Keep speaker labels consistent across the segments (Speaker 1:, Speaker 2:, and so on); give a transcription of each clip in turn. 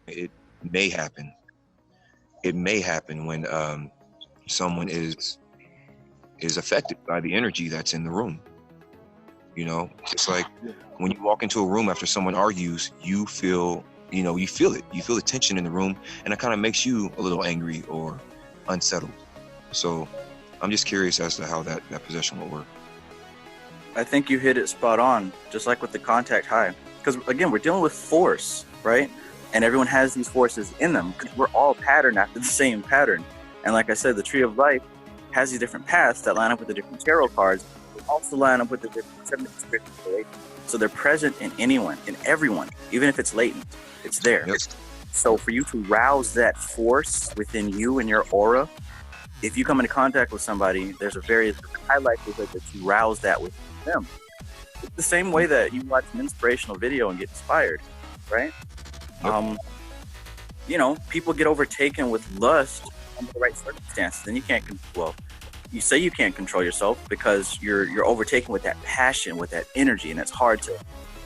Speaker 1: It may happen. It may happen when someone is affected by the energy that's in the room. You know, it's like when you walk into a room after someone argues, you feel it. You feel the tension in the room, and it kind of makes you a little angry or unsettled. So I'm just curious as to how that possession will work.
Speaker 2: I think you hit it spot on, just like with the contact high. Because again, we're dealing with force, right? And everyone has these forces in them because we're all patterned after the same pattern. And like I said, the Tree of Life has these different paths that line up with the different tarot cards, but also line up with the different 7 spiritual relations. So they're present in anyone, in everyone, even if it's latent, it's there.
Speaker 1: Yep.
Speaker 2: So for you to rouse that force within you and your aura, if you come into contact with somebody, there's a very high likelihood that you rouse that within them. It's the same way that you watch an inspirational video and get inspired, right?
Speaker 1: Yep.
Speaker 2: You know, people get overtaken with lust under the right circumstances, and you can't. Well, you say you can't control yourself because you're overtaken with that passion, with that energy, and it's hard to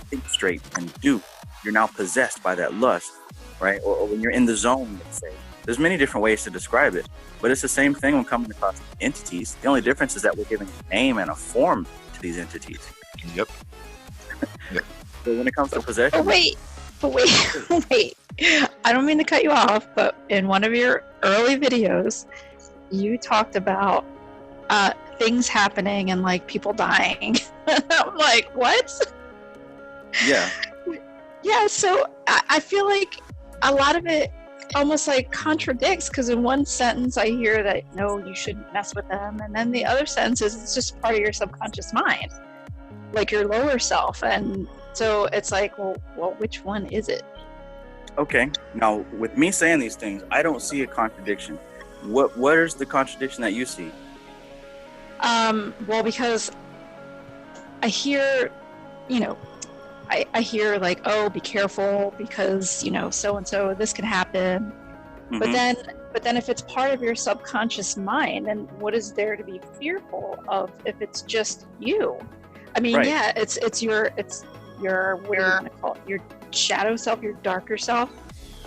Speaker 2: think straight and do. You're now possessed by that lust, right? Or when you're in the zone, let's say. There's many different ways to describe it, but it's the same thing when coming across entities. The only difference is that we're giving a name and a form to these entities.
Speaker 1: Yep. Yep.
Speaker 2: So when it comes to possession...
Speaker 3: But wait. I don't mean to cut you off, but in one of your early videos, you talked about things happening and like people dying. I'm like, what?
Speaker 2: Yeah.
Speaker 3: Yeah, so I feel like a lot of it almost like contradicts, because in one sentence I hear that no, you shouldn't mess with them, and then the other sentence is it's just part of your subconscious mind, like your lower self. And so it's like, well, which one is it?
Speaker 2: Okay, now with me saying these things, I don't see a contradiction. What is the contradiction that you see?
Speaker 3: Well, because I hear, I hear like, oh, be careful because, so and so, this can happen. Mm-hmm. But then if it's part of your subconscious mind, then what is there to be fearful of if it's just you? I mean, right. Yeah, it's your what are you gonna call it? Your shadow self, your darker self.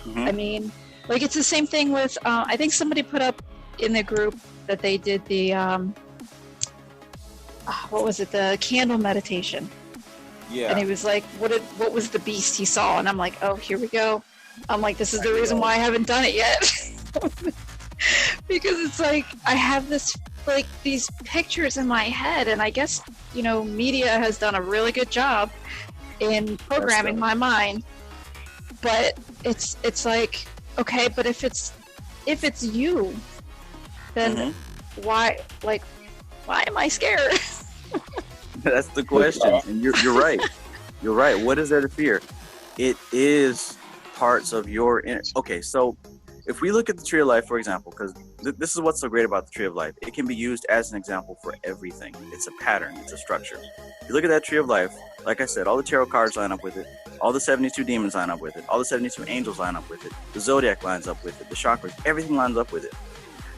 Speaker 3: Mm-hmm. I mean, like it's the same thing with I think somebody put up in the group that they did the what was it, the candle meditation. Yeah. And he was like, what was the beast he saw? And I'm like, oh, here we go. I'm like, this is the reason why I haven't done it yet. Because it's like I have this like these pictures in my head, and I guess media has done a really good job in programming my mind. But it's like, okay, but if it's you, then mm-hmm. why am I scared?
Speaker 2: That's the question. And you're right. You're right. What is there to fear? It is parts of your inner. Okay, so if we look at the Tree of Life, for example, because this is what's so great about the Tree of Life. It can be used as an example for everything. It's a pattern. It's a structure. If you look at that Tree of Life, like I said, all the tarot cards line up with it. All the 72 demons line up with it. All the 72 angels line up with it. The zodiac lines up with it. The chakras, everything lines up with it.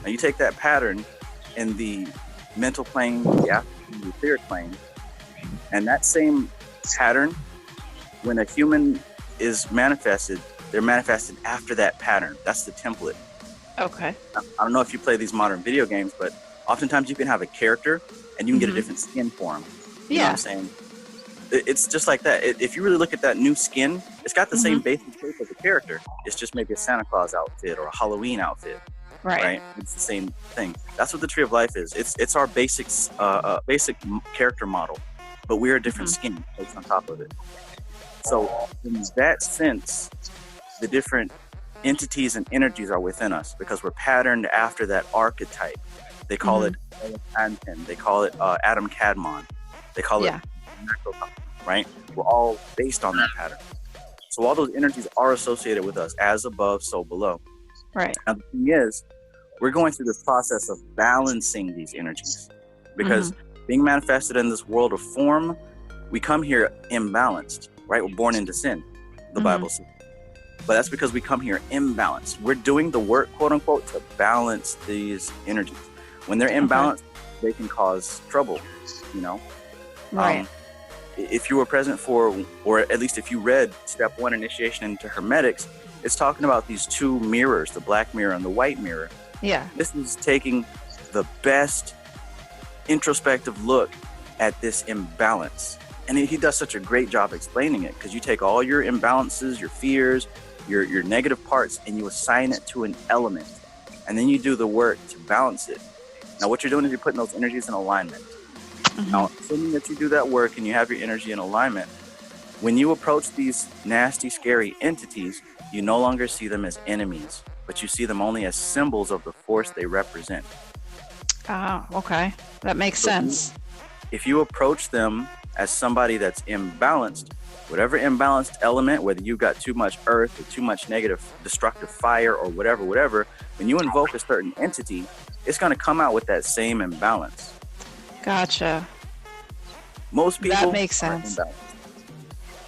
Speaker 2: Now you take that pattern in the mental plane, the astral, the etheric plane, and that same pattern, when a human is manifested, they're manifested after that pattern. That's the template.
Speaker 3: Okay.
Speaker 2: I don't know if you play these modern video games, but oftentimes you can have a character and you can get a different skin for them. You know what I'm saying? It's just like that. If you really look at that new skin, it's got the same basic shape as a character. It's just maybe a Santa Claus outfit or a Halloween outfit. Right? It's the same thing. That's what the Tree of Life is. It's our basic character model, but we're a different skin placed on top of it. So in that sense, the different entities and energies are within us because we're patterned after that archetype. They call it Anton. They call it Adam Kadmon. They call it right? We're all based on that pattern. So all those energies are associated with us, as above, so below.
Speaker 3: Right.
Speaker 2: Now the thing is, we're going through this process of balancing these energies because being manifested in this world of form, we come here imbalanced, right? We're born into sin, the Bible says. But that's because we come here imbalanced. We're doing the work, quote unquote, to balance these energies. When they're imbalanced, they can cause trouble,
Speaker 3: Right.
Speaker 2: If you were present for, or at least if you read Step 1, Initiation into Hermetics, it's talking about these two mirrors, the black mirror and the white mirror.
Speaker 3: Yeah.
Speaker 2: This is taking the best introspective look at this imbalance. And he does such a great job explaining it, because you take all your imbalances, your fears, your negative parts, and you assign it to an element. And then you do the work to balance it. Now, what you're doing is you're putting those energies in alignment. Mm-hmm. Now, assuming that you do that work and you have your energy in alignment, when you approach these nasty, scary entities, you no longer see them as enemies, but you see them only as symbols of the force they represent.
Speaker 3: Oh, okay. That makes sense.
Speaker 2: If you approach them as somebody that's imbalanced, whatever imbalanced element, whether you got too much earth or too much negative, destructive fire or whatever, when you invoke a certain entity, it's going to come out with that same imbalance.
Speaker 3: Gotcha.
Speaker 2: Most people,
Speaker 3: that makes sense.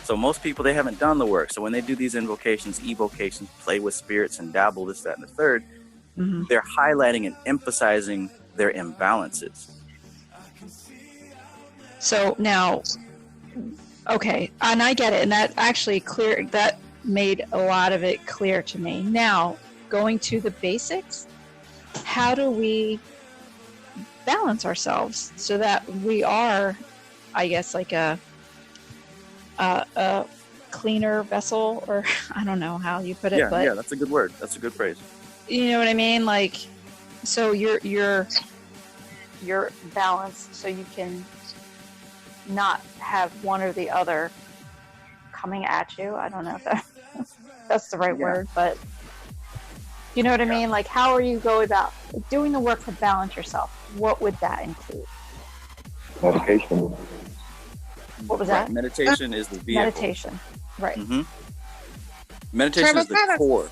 Speaker 2: So most people, they haven't done the work. So when they do these invocations, evocations, play with spirits and dabble this, that, and the third, mm-hmm. they're highlighting and emphasizing their imbalances.
Speaker 3: So now, okay, and I get it, and that actually that made a lot of it clear to me. Now, going to the basics, how do we balance ourselves so that we are, I guess, like a cleaner vessel, or I don't know how you put it.
Speaker 2: Yeah, but that's a good word. That's a good phrase.
Speaker 3: You know what I mean? Like, so you're balanced, so you can not have one or the other coming at you. I don't know if that's the right word, but you know what I mean? Like, how are you going about doing the work to balance yourself? What would that include?
Speaker 1: Meditation.
Speaker 3: What was that?
Speaker 2: Meditation is the vehicle.
Speaker 3: Meditation, right.
Speaker 2: Mm-hmm. Meditation is the core.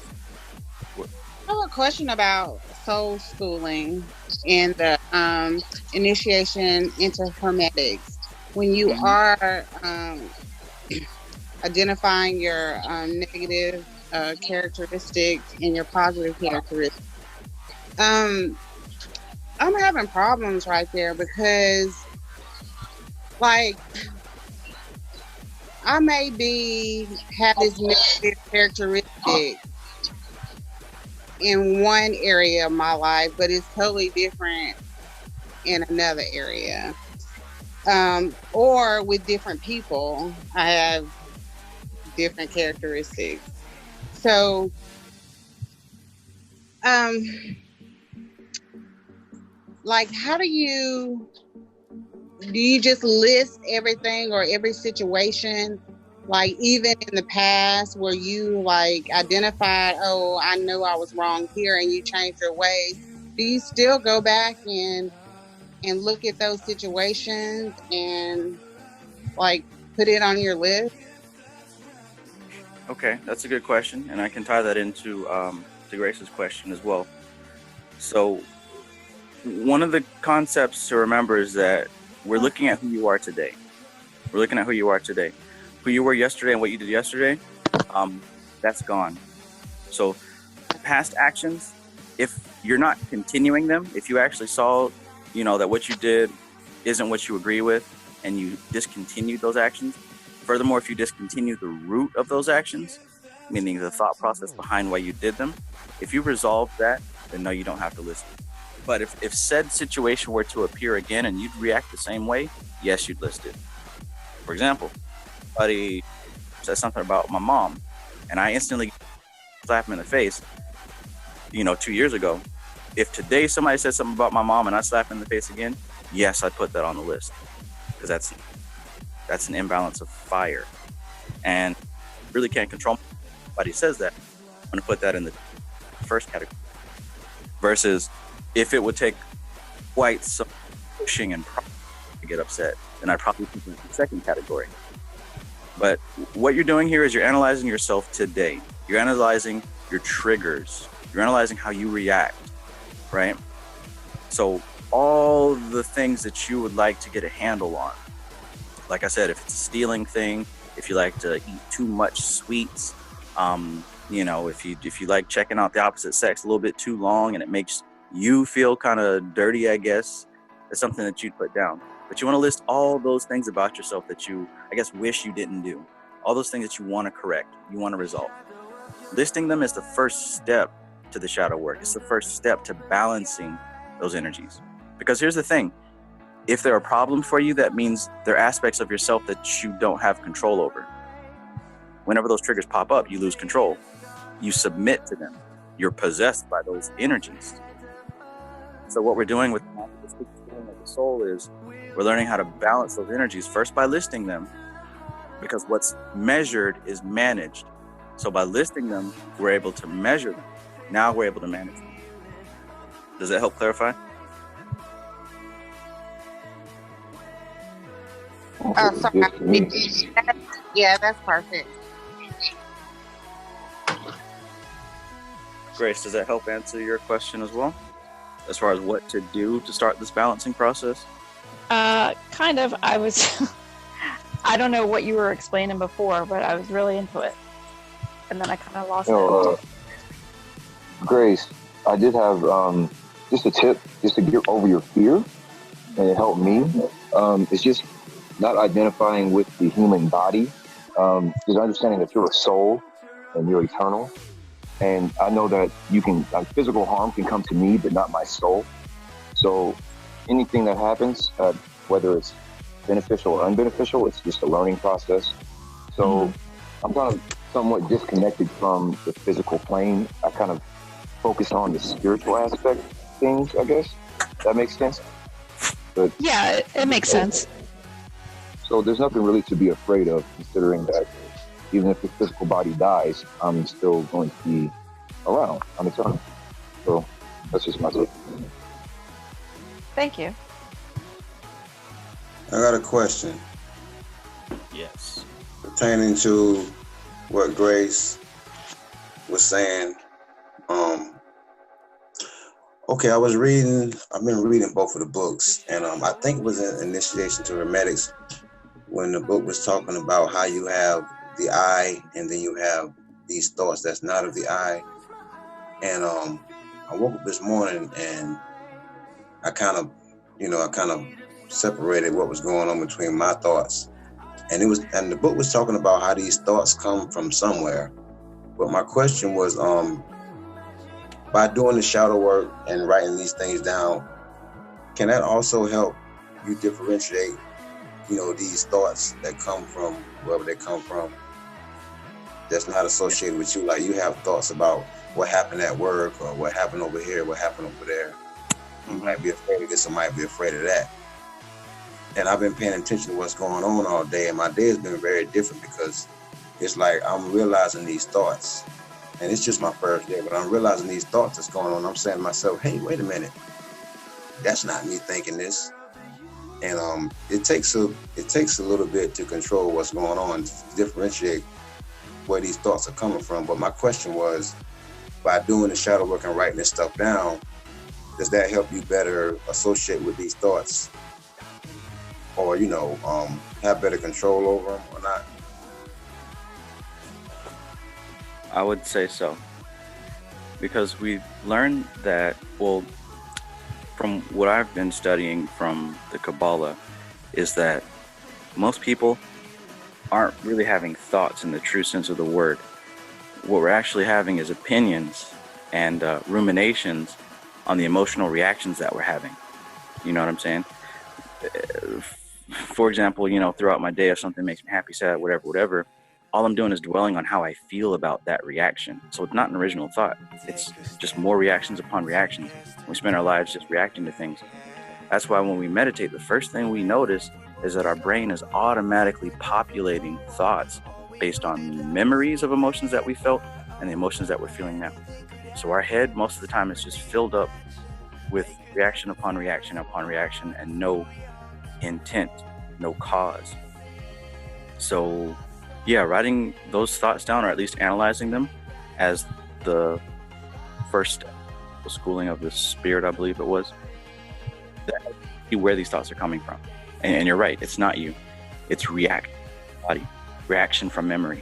Speaker 4: I have a question about soul schooling and the initiation into hermetics. When you are identifying your negative characteristics and your positive characteristics, I'm having problems right there, because, like, I may have this negative characteristic in one area of my life, but it's totally different in another area. Or with different people, I have different characteristics. So, like, how do you just list everything or every situation? Like, even in the past where you like identified, oh, I know I was wrong here, and you changed your ways, do you still go back and look at those situations and like put it on your list?
Speaker 2: Okay, that's a good question, and I can tie that into to Grace's question as well. So one of the concepts to remember is that we're looking at who you are today. We're looking at who you are today. Who you were yesterday and what you did yesterday, that's gone. So past actions, if you're not continuing them, if you actually saw, that what you did isn't what you agree with, and you discontinued those actions. Furthermore, if you discontinue the root of those actions, meaning the thought process behind why you did them, if you resolve that, then no, you don't have to list it. But if said situation were to appear again and you'd react the same way, yes, you'd list it. For example, somebody says something about my mom, and I instantly slap him in the face, 2 years ago. If today somebody says something about my mom and I slap him in the face again, yes, I'd put that on the list, because that's an imbalance of fire, and really can't control somebody says that. I'm going to put that in the first category. Versus if it would take quite some pushing and to get upset, then I'd probably put it in the second category. But what you're doing here is you're analyzing yourself today. You're analyzing your triggers. You're analyzing how you react, right? So all the things that you would like to get a handle on, like I said, if it's a stealing thing, if you like to eat too much sweets, if you like checking out the opposite sex a little bit too long and it makes you feel kind of dirty, I guess, it's something that you'd put down. But you want to list all those things about yourself that you, I guess, wish you didn't do. All those things that you want to correct, you want to resolve. listing them is the first step to the shadow work. It's the first step to balancing those energies. Because here's the thing, if they're a problem for you, that means they're aspects of yourself that you don't have control over. Whenever those triggers pop up, you lose control. You submit to them. You're possessed by those energies. So what we're doing with the feeling of the soul is we're learning how to balance those energies first by listing them, because what's measured is managed. So by listing them, we're able to measure them. Now we're able to manage them. Does that help clarify?
Speaker 4: Sorry. Yeah, that's perfect.
Speaker 2: Grace, does that help answer your question as well? As far as what to do to start this balancing process?
Speaker 3: Kind of. I was, I don't know what you were explaining before, but I was really into it. And then I kind of lost it.
Speaker 1: Grace, I did have just a tip, just to get over your fear, and it helped me. It's just not identifying with the human body. Just understanding that you're a soul and you're eternal. And I know that you can, like, physical harm can come to me, but not my soul. So anything that happens, whether it's beneficial or unbeneficial, it's just a learning process. So I'm kind of somewhat disconnected from the physical plane. I kind of focus on the spiritual aspect of things, I guess. That makes sense? But,
Speaker 3: yeah, it makes sense.
Speaker 1: So there's nothing really to be afraid of, considering that even if the physical body dies, I'm still going to be around. I'm eternal. So that's just my take.
Speaker 3: Thank you.
Speaker 5: I got a question.
Speaker 2: Yes.
Speaker 5: Pertaining to what Grace was saying. Okay, I've been reading both of the books, and I think it was in Initiation to Hermetics when the book was talking about how you have the I, and then you have these thoughts that's not of the I. And I woke up this morning and I kind of separated what was going on between my thoughts. And the book was talking about how these thoughts come from somewhere. But my question was, by doing the shadow work and writing these things down, can that also help you differentiate, these thoughts that come from wherever they come from, that's not associated with you? Like, you have thoughts about what happened at work, or what happened over here, what happened over there. You might be afraid of this, or might be afraid of that. And I've been paying attention to what's going on all day, and my day has been very different, because it's like I'm realizing these thoughts, and it's just my first day, but I'm realizing these thoughts that's going on. I'm saying to myself, hey, wait a minute, that's not me thinking this. And it takes a little bit to control what's going on, to differentiate where these thoughts are coming from. But my question was, by doing the shadow work and writing this stuff down, does that help you better associate with these thoughts, or have better control over them, or not?
Speaker 2: I would say so, because we learned that, well, from what I've been studying from the Kabbalah, is that most people aren't really having thoughts in the true sense of the word. What we're actually having is opinions and ruminations on the emotional reactions that we're having. You know what I'm saying? For example, throughout my day, if something makes me happy, sad, whatever, all I'm doing is dwelling on how I feel about that reaction. So it's not an original thought. It's just more reactions upon reactions. We spend our lives just reacting to things. That's why when we meditate, the first thing we notice is that our brain is automatically populating thoughts based on memories of emotions that we felt and the emotions that we're feeling now. So our head, most of the time, is just filled up with reaction upon reaction upon reaction, and no intent, no cause. So yeah, writing those thoughts down, or at least analyzing them, as the first schooling of the spirit, I believe it was, that see where these thoughts are coming from. And you're right, it's not you. It's reaction from memory.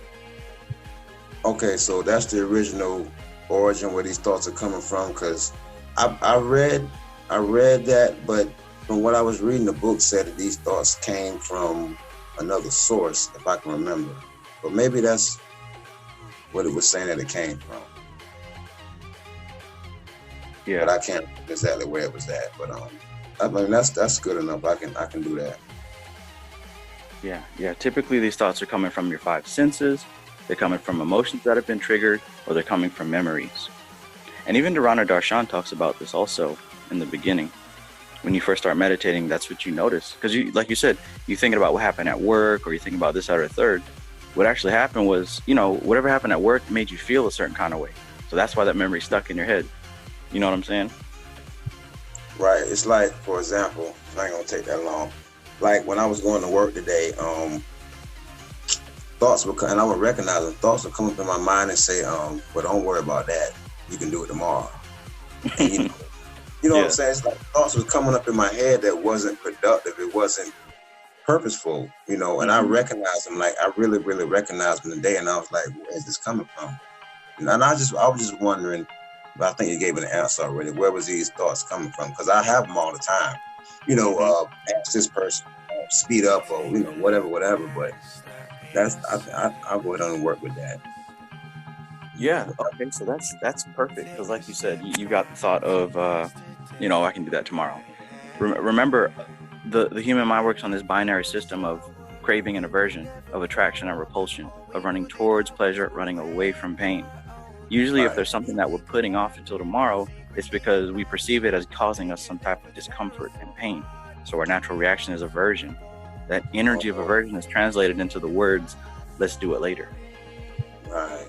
Speaker 5: Okay, so that's the original origin where these thoughts are coming from, because I read that, but from what I was reading, the book said that these thoughts came from another source, if I can remember. But maybe that's what it was saying that it came from.
Speaker 2: Yeah.
Speaker 5: But I can't exactly where it was at. But I mean that's good enough. I can do that.
Speaker 2: Yeah. Typically these thoughts are coming from your 5 senses. They're coming from emotions that have been triggered, or they're coming from memories. And even Dharana Darshan talks about this also in the beginning. When you first start meditating, that's what you notice. Because you, like you said, you're thinking about what happened at work, or you think about this, that, or third. What actually happened was, whatever happened at work made you feel a certain kind of way. So that's why that memory stuck in your head. You know what I'm saying?
Speaker 5: Right. It's like, for example, it ain't gonna take that long. Like when I was going to work today, thoughts would come, and I would recognize them. Thoughts would come up in my mind and say, well, don't worry about that. You can do it tomorrow. And, you know what I'm saying? It's like thoughts was coming up in my head that wasn't productive. It wasn't purposeful, and I recognized them. Like I really, really recognized them today. And I was like, where is this coming from? And I was just wondering, but I think you gave it an answer already. Where was these thoughts coming from? Because I have them all the time. Ask this person, speed up, or whatever. But that's I'll go ahead and work with that.
Speaker 2: Yeah. Okay. So that's perfect. Because like you said, you got the thought of, I can do that tomorrow. Remember, the human mind works on this binary system of craving and aversion, of attraction and repulsion, of running towards pleasure, running away from pain. Usually, if there's something that we're putting off until tomorrow, it's because we perceive it as causing us some type of discomfort and pain. So our natural reaction is aversion. That energy of aversion is translated into the words, let's do it later.
Speaker 5: Right.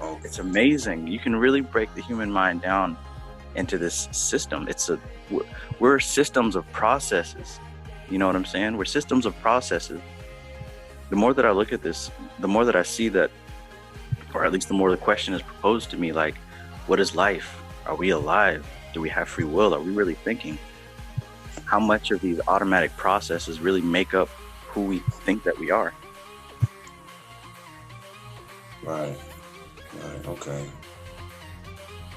Speaker 5: Okay.
Speaker 2: It's amazing. You can really break the human mind down into this system. We're systems of processes. You know what I'm saying? We're systems of processes. The more that I look at this, the more that I see that, or at least the more the question is proposed to me, like, what is life? Are we alive? Do we have free will? Are we really thinking? How much of these automatic processes really make up who we think that we are?
Speaker 5: Right. Okay.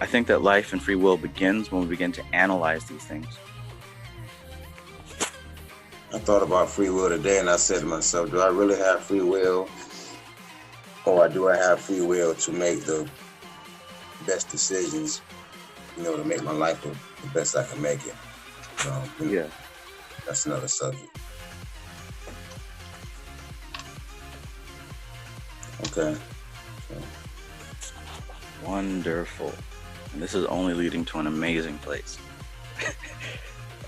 Speaker 2: I think that life and free will begins when we begin to analyze these things.
Speaker 5: I thought about free will today, and I said to myself, do I really have free will? Or do I have free will to make the best decisions, to make my life the best I can make it?
Speaker 2: Yeah.
Speaker 5: That's another subject. Okay.
Speaker 2: Wonderful. And this is only leading to an amazing place.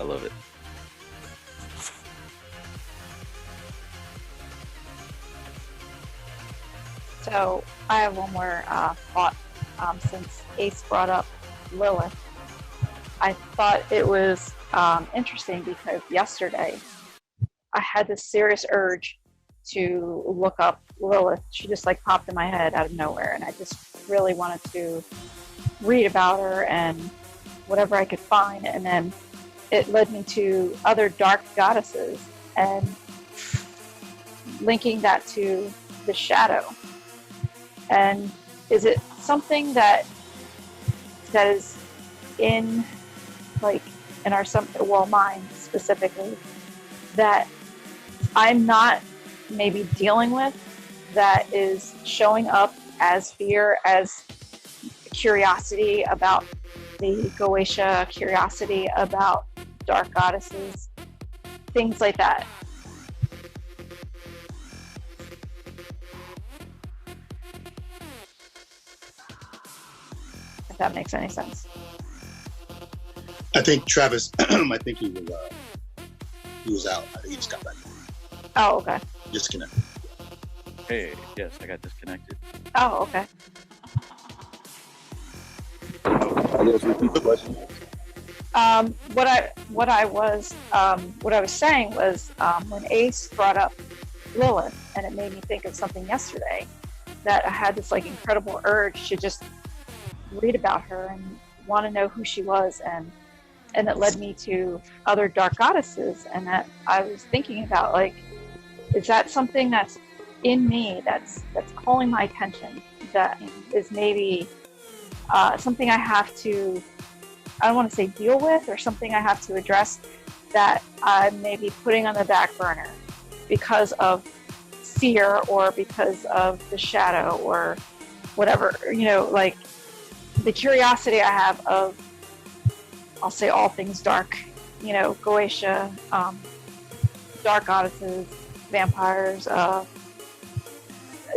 Speaker 2: I love it.
Speaker 3: So I have one more thought. Since Ace brought up Lilith, I thought it was interesting because yesterday I had this serious urge to look up Lilith. She just popped in my head out of nowhere, and I just really wanted to read about her and whatever I could find. And then it led me to other dark goddesses and linking that to the shadow. And is it something that is in our mind specifically, that I'm not maybe dealing with, that is showing up as fear, as curiosity about the Goetia, curiosity about dark goddesses, things like that? If that makes any sense.
Speaker 6: I think Travis, I think he was out. I think he just got back.
Speaker 3: Oh, okay.
Speaker 6: Disconnected.
Speaker 2: Hey, yes, I got disconnected.
Speaker 3: Oh, okay.
Speaker 2: I guess repeat the question.
Speaker 3: What I was saying was when Ace brought up Lilith, and it made me think of something yesterday, that I had this incredible urge to just read about her and want to know who she was, and it led me to other dark goddesses, and that I was thinking about, is that something that's in me that's calling my attention, that is maybe something I have to, I don't want to say deal with, or something I have to address, that I'm maybe putting on the back burner because of fear, or because of the shadow, or whatever, like the curiosity I have of, I'll say all things dark, Goetia, dark goddesses, vampires,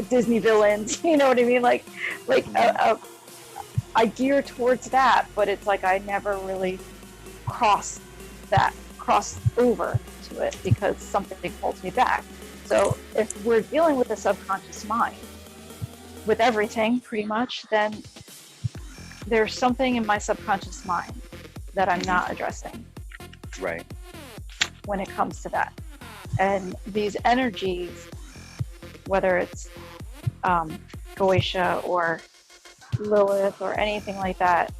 Speaker 3: Disney villains, you know what I mean? I gear towards that, but it's like I never really cross over to it because something holds me back. So if we're dealing with the subconscious mind, with everything pretty much, then there's something in my subconscious mind that I'm not addressing.
Speaker 2: Right.
Speaker 3: When it comes to that. And these energies, whether it's Goetia or Lilith or anything like that,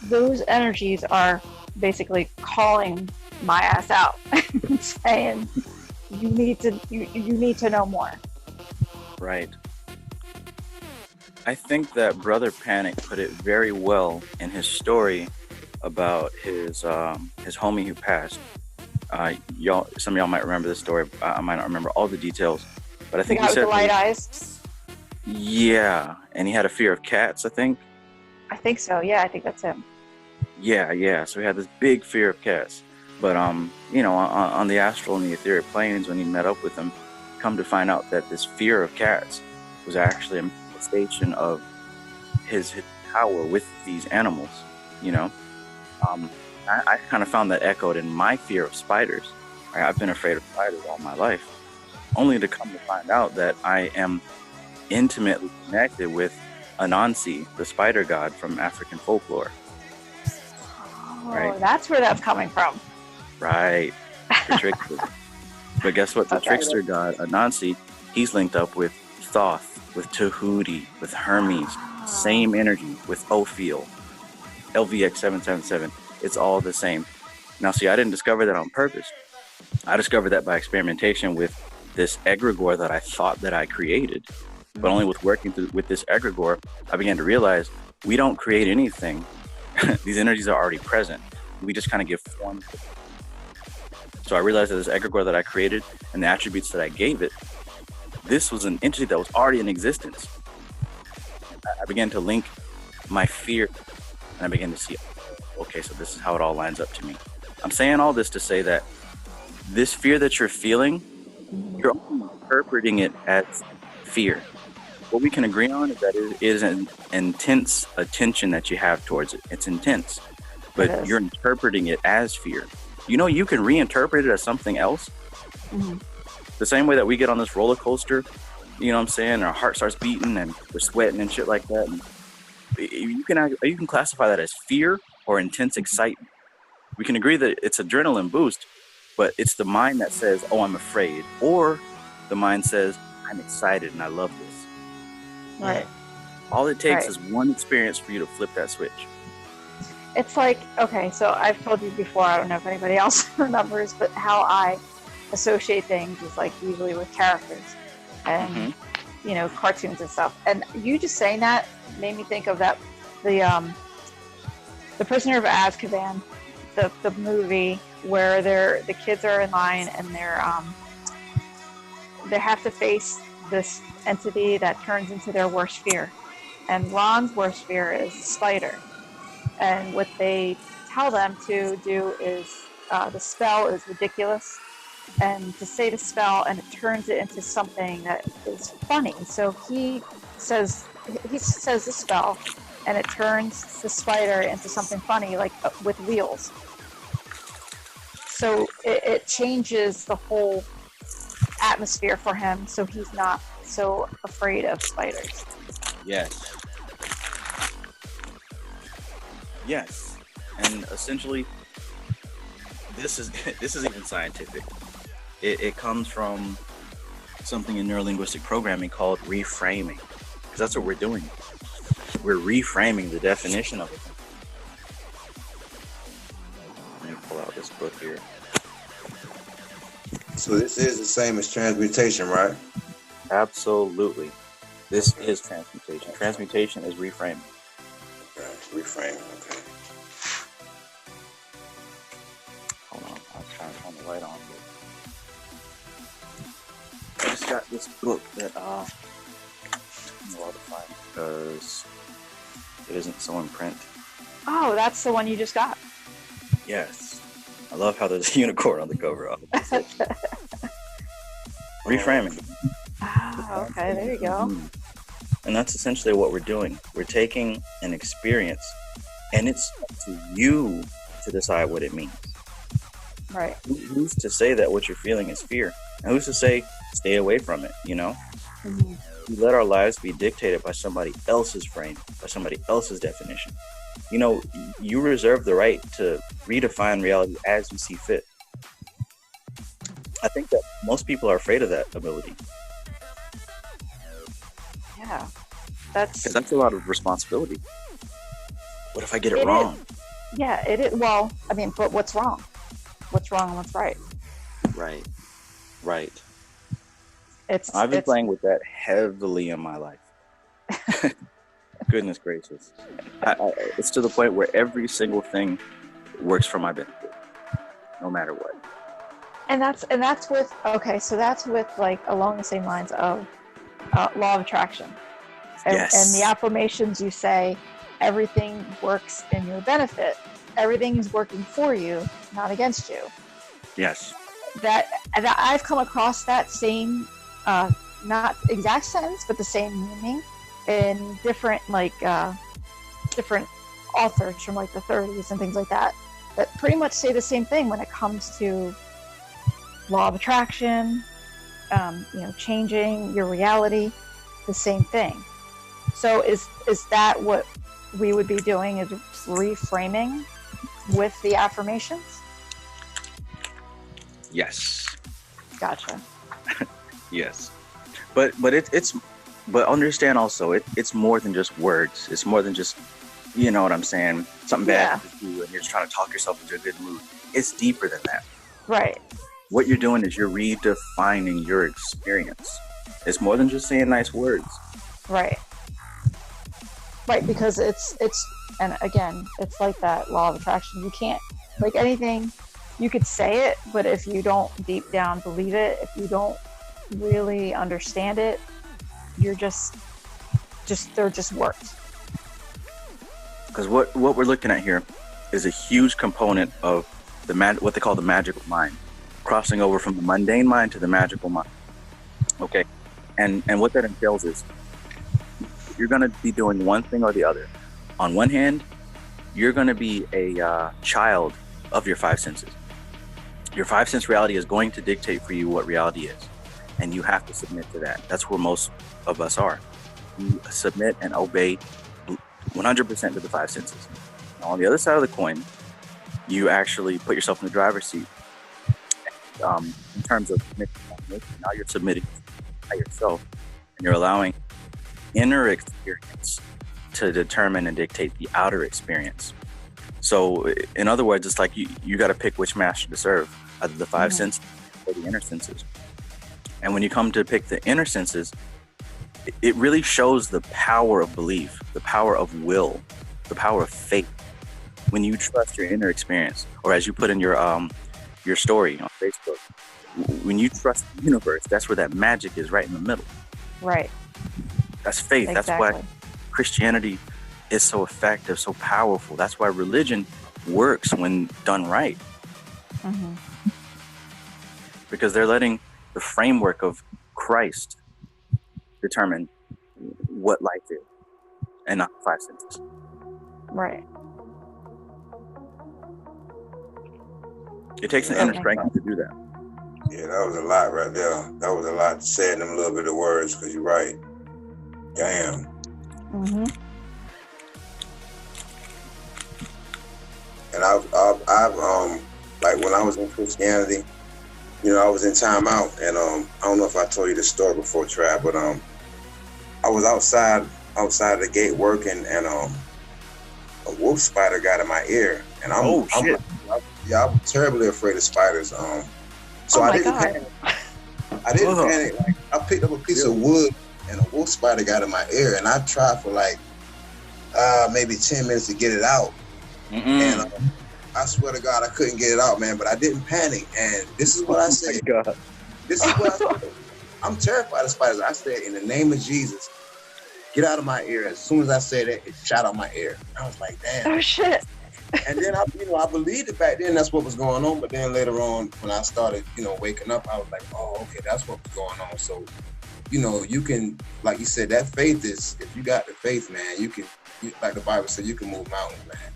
Speaker 3: those energies are basically calling my ass out and saying, you need to know more. Right.
Speaker 2: I think that Brother Panic put it very well in his story about his homie who passed. Some of y'all might remember this story. I might not remember all the details, but I think he said
Speaker 3: the light eyes.
Speaker 2: Yeah, and he had a fear of cats, I think.
Speaker 3: I think so. Yeah, I think that's him.
Speaker 2: Yeah. So he had this big fear of cats. But on the astral and the etheric planes, when he met up with them, come to find out that this fear of cats was actually a manifestation of his power with these animals. I kind of found that echoed in my fear of spiders. I've been afraid of spiders all my life, only to come to find out that I am intimately connected with Anansi, the spider god from African folklore.
Speaker 3: Oh, right? That's where that's coming from.
Speaker 2: Right. The trickster. But guess what? The trickster god, Anansi, he's linked up with Thoth, with Tahuti, with Hermes. Same energy with Ophiel, LVX777. It's all the same. Now, see, I didn't discover that on purpose. I discovered that by experimentation with this egregore that I thought that I created. But only with working with this egregore, I began to realize we don't create anything. These energies are already present. We just kind of give form. So I realized that this egregore that I created and the attributes that I gave it, this was an entity that was already in existence. I began to link my fear, and I began to see, okay, so this is how it all lines up to me. I'm saying all this to say that this fear that you're feeling, you're only interpreting it as fear. What we can agree on is that it is an intense attention that you have towards it. It's intense, but you're interpreting it as fear. You can reinterpret it as something else. Mm-hmm. The same way that we get on this roller coaster, you know what I'm saying? Our heart starts beating and we're sweating and shit like that. And you can classify that as fear or intense excitement. We can agree that it's adrenaline boost, but it's the mind that says, oh, I'm afraid. Or the mind says, I'm excited and I love this.
Speaker 3: Right.
Speaker 2: All it takes is one experience for you to flip that switch.
Speaker 3: It's like, okay, so I've told you before, I don't know if anybody else remembers, but how I associate things is like usually with characters and, cartoons and stuff. And you just saying that made me think of that, the Prisoner of Azkaban, the movie where the kids are in line and they have to face this entity that turns into their worst fear. And Ron's worst fear is the spider. And what they tell them to do is the spell is ridiculous, and to say the spell and it turns it into something that is funny. So he says the spell and it turns the spider into something funny, like with wheels. So it changes the whole atmosphere for him, so he's not so afraid of spiders.
Speaker 2: Yes, and essentially, this is even scientific. It comes from something in neurolinguistic programming called reframing, because that's what we're doing. We're reframing the definition of it. Let me pull out this book here.
Speaker 5: So this is the same as transmutation, right?
Speaker 2: Absolutely. This is transmutation. Transmutation is reframing.
Speaker 5: Reframe, okay.
Speaker 2: Hold on, I was trying to turn the light on, but I just got this book that Well defined because it isn't so in print.
Speaker 3: Oh, that's the one you just got.
Speaker 2: Yes. I love how there's a unicorn on the cover. Reframing.
Speaker 3: Oh, okay, there you go.
Speaker 2: And that's essentially what we're doing. We're taking an experience, and it's up to you to decide what it means.
Speaker 3: Right.
Speaker 2: Who's to say that what you're feeling is fear? And who's to say stay away from it, you know?
Speaker 3: Mm-hmm.
Speaker 2: We let our lives be dictated by somebody else's frame, by somebody else's definition. You know, you reserve the right to redefine reality as you see fit. I think that most people are afraid of that ability.
Speaker 3: Yeah.
Speaker 2: Because that's a lot of responsibility. What if I get it wrong?
Speaker 3: Yeah, it is. Well, I mean, but what's wrong? What's wrong and what's right?
Speaker 2: Right.
Speaker 3: I've
Speaker 2: been playing with that heavily in my life. Goodness gracious. It's to the point where every single thing works for my benefit, no matter what.
Speaker 3: And that's with, okay, so that's with like along the same lines of law of attraction.
Speaker 2: Yes.
Speaker 3: And the affirmations you say, everything works in your benefit. Everything is working for you, not against you.
Speaker 2: Yes.
Speaker 3: That I've come across that same, not exact sentence, but the same meaning in different different authors from like the 30s and things like that pretty much say the same thing when it comes to law of attraction, changing your reality, the same thing. So is that what we would be doing, is reframing with the affirmations?
Speaker 2: Yes.
Speaker 3: Gotcha.
Speaker 2: Yes. But understand also, it's more than just words. It's more than just, you know what I'm saying, something bad to do and you're just trying to talk yourself into a good mood. It's deeper than that.
Speaker 3: Right. What
Speaker 2: you're doing is you're redefining your experience. It's more than just saying nice words.
Speaker 3: Right. Right, because it's and again, it's like that law of attraction. You can't, like anything, you could say it, but if you don't deep down believe it, if you don't really understand it, you're just they're just words.
Speaker 2: Because what we're looking at here is a huge component of what they call the magical mind, crossing over from the mundane mind to the magical mind. Okay, and what that entails is you're going to be doing one thing or the other. On one hand, you're going to be a child of your five senses. Your five sense reality is going to dictate for you what reality is, and you have to submit to that. That's where most of us are. You submit and obey 100% to the five senses. Now, on the other side of the coin, you actually put yourself in the driver's seat. In terms of now you're submitting by yourself, and you're allowing inner experience to determine and dictate the outer experience. So, in other words, it's like you got to pick which master to serve, either the five senses or the inner senses. And when you come to pick the inner senses, it really shows the power of belief, the power of will, the power of faith. When you trust your inner experience, or as you put in your story on Facebook, when you trust the universe, that's where that magic is, right in the middle.
Speaker 3: Right.
Speaker 2: That's faith.
Speaker 3: Exactly.
Speaker 2: That's why Christianity is so effective, so powerful. That's why religion works when done right.
Speaker 3: Mm-hmm.
Speaker 2: Because they're letting the framework of Christ determine what life is, and not the five senses.
Speaker 3: Right.
Speaker 2: It takes an inner strength to do that.
Speaker 5: Yeah, that was a lot right there. That was a lot said in a little bit of words, because you're right. Damn.
Speaker 3: Mm-hmm.
Speaker 5: And I've like when I was in Christianity, I was in timeout, and I don't know if I told you this story before, Trav, but I was outside the gate working, and a wolf spider got in my ear, and I'm terribly afraid of spiders. So I didn't panic. I didn't panic. Like, I picked up a piece of wood, and a wolf spider got in my ear, and I tried for like maybe 10 minutes to get it out. And I swear to God, I couldn't get it out, man. But I didn't panic, and this is what I said. This is what I said. I'm terrified of spiders. I said, in the name of Jesus, get out of my ear. As soon as I said it, it shot out my ear. I was like, damn.
Speaker 3: Oh shit.
Speaker 5: And then I believed it back then. That's what was going on. But then later on, when I started, waking up, I was like, oh, okay, that's what was going on. So, you can, like you said, that faith is, if you got the faith, man, like the Bible said, you can move mountains, man.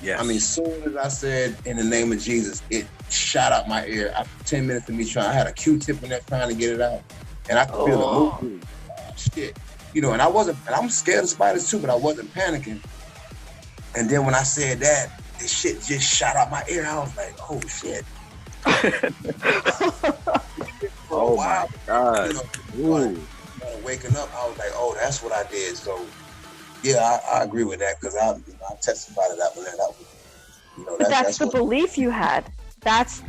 Speaker 2: Yes.
Speaker 5: I mean, as soon as I said, in the name of Jesus, it shot out my ear. After 10 minutes of me I had a Q-tip in there trying to get it out. And I could feel it moving. Shit. And I'm scared of spiders too, but I wasn't panicking. And then when I said that, the shit just shot out my ear. I was like, oh shit.
Speaker 2: Oh my God.
Speaker 5: Waking up, I was like, oh, that's what I did. So yeah, I agree with that, because I testified to that one. That was,
Speaker 3: but that's the belief you had. That's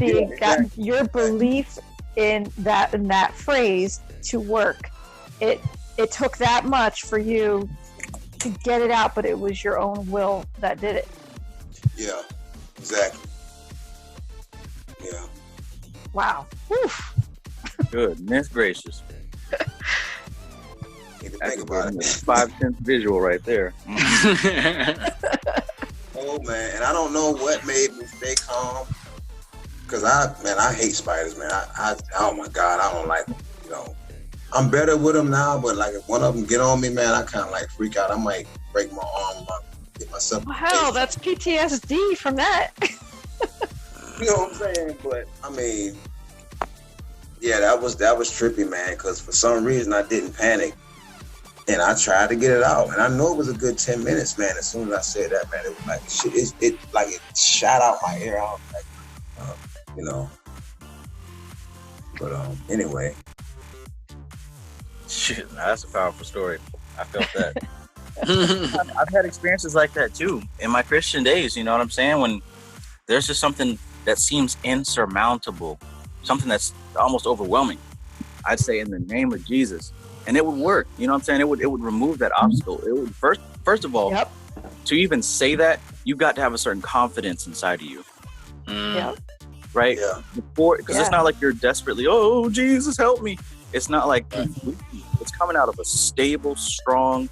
Speaker 3: your belief in that phrase to work. It took that much for you to get it out, but it was your own will that did it.
Speaker 5: Yeah, exactly. Yeah.
Speaker 3: Wow. Oof.
Speaker 2: Goodness gracious.
Speaker 5: Think about it.
Speaker 2: 5/10 visual right there.
Speaker 5: Oh man, and I don't know what made me stay calm, because I hate spiders, man. I oh my God, I don't like them. I'm better with them now, but like if one of them get on me, man, I kind of like freak out. I might break my arm, get myself.
Speaker 3: Wow, that's PTSD from that.
Speaker 5: You know what I'm saying? But I mean, yeah, that was trippy, man. Because for some reason I didn't panic, and I tried to get it out, and I know it was a good 10 minutes, man. As soon as I said that, man, it was like shit. It shot out my ear. I was like, But anyway.
Speaker 2: Shit, that's a powerful story. I felt that. I've had experiences like that too in my Christian days. You know what I'm saying? When there's just something that seems insurmountable, something that's almost overwhelming, I'd say in the name of Jesus, and it would work. You know what I'm saying? It would remove that obstacle. It would first of all, to even say that, you've got to have a certain confidence inside of you.
Speaker 3: Yep.
Speaker 2: Right? Yeah. Because it's not like you're desperately, oh Jesus, help me. It's not like it's coming out of a stable, strong,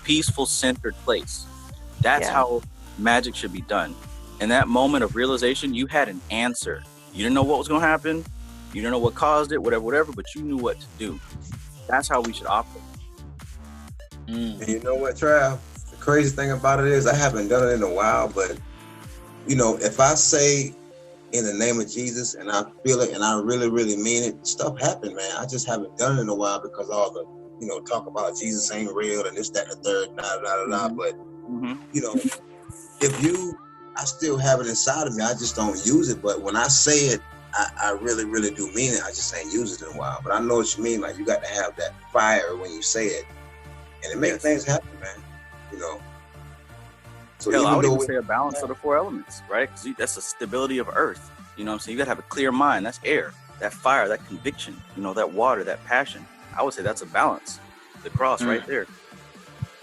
Speaker 2: peaceful, centered place. That's how magic should be done. In that moment of realization, you had an answer. You didn't know what was going to happen. You didn't know what caused it, whatever, but you knew what to do. That's how we should operate.
Speaker 5: And you know what, Trav? The crazy thing about it is I haven't done it in a while, but, if I say in the name of Jesus and I feel it and I really, really mean it, stuff happened, man. I just haven't done it in a while because all the, talk about Jesus ain't real and this, that, and the third, But, I still have it inside of me. I just don't use it. But when I say it, I really, really do mean it. I just ain't used it in a while. But I know what you mean. Like, you got to have that fire when you say it. And it makes things happen, man. So
Speaker 2: hell, I would even say a balance of the 4 elements, right? Because that's the stability of earth. You know what I'm saying? You got to have a clear mind. That's air, that fire, that conviction, that water, that passion. I would say that's a balance. The cross right there.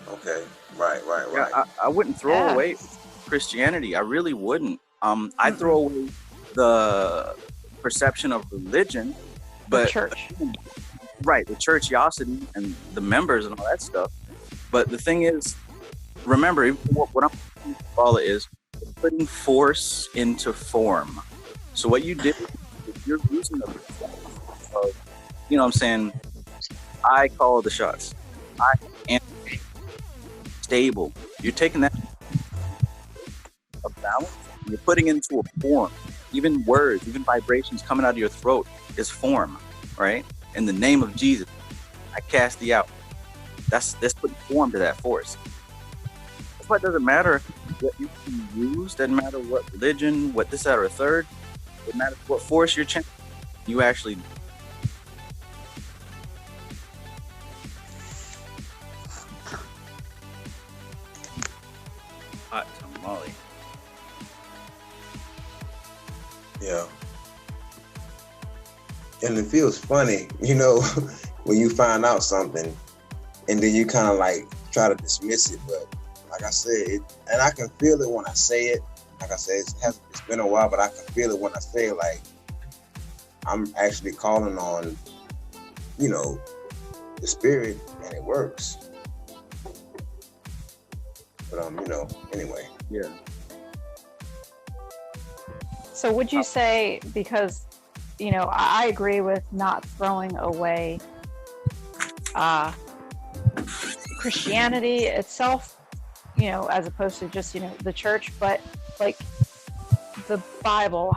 Speaker 5: Okay. Right.
Speaker 2: Yeah, I wouldn't throw away Christianity. I really wouldn't. I'd throw away the perception of religion, but
Speaker 3: the church.
Speaker 2: Right, the churchiosity and the members and all that stuff. But the thing is, remember, what I'm trying to call it is putting force into form. So what you did is you're using the I call the shots. I am stable. You're taking that a balance and you're putting it into a form. Even words, even vibrations coming out of your throat is form, right? In the name of Jesus, I cast thee out. That's putting form to that force. That's why it doesn't matter what you can use, doesn't matter what religion, what this, that, or a third. It matters what force you're channeling. You actually. Hot tamale.
Speaker 5: Yeah. And it feels funny, when you find out something and then you kind of like try to dismiss it. But like I said, and I can feel it when I say it. Like I said, it's been a while, but I can feel it when I say it. Like I'm actually calling on, the spirit, and it works. But anyway.
Speaker 2: Yeah.
Speaker 3: So would you say, because, I agree with not throwing away Christianity itself, as opposed to just, the church, but like the Bible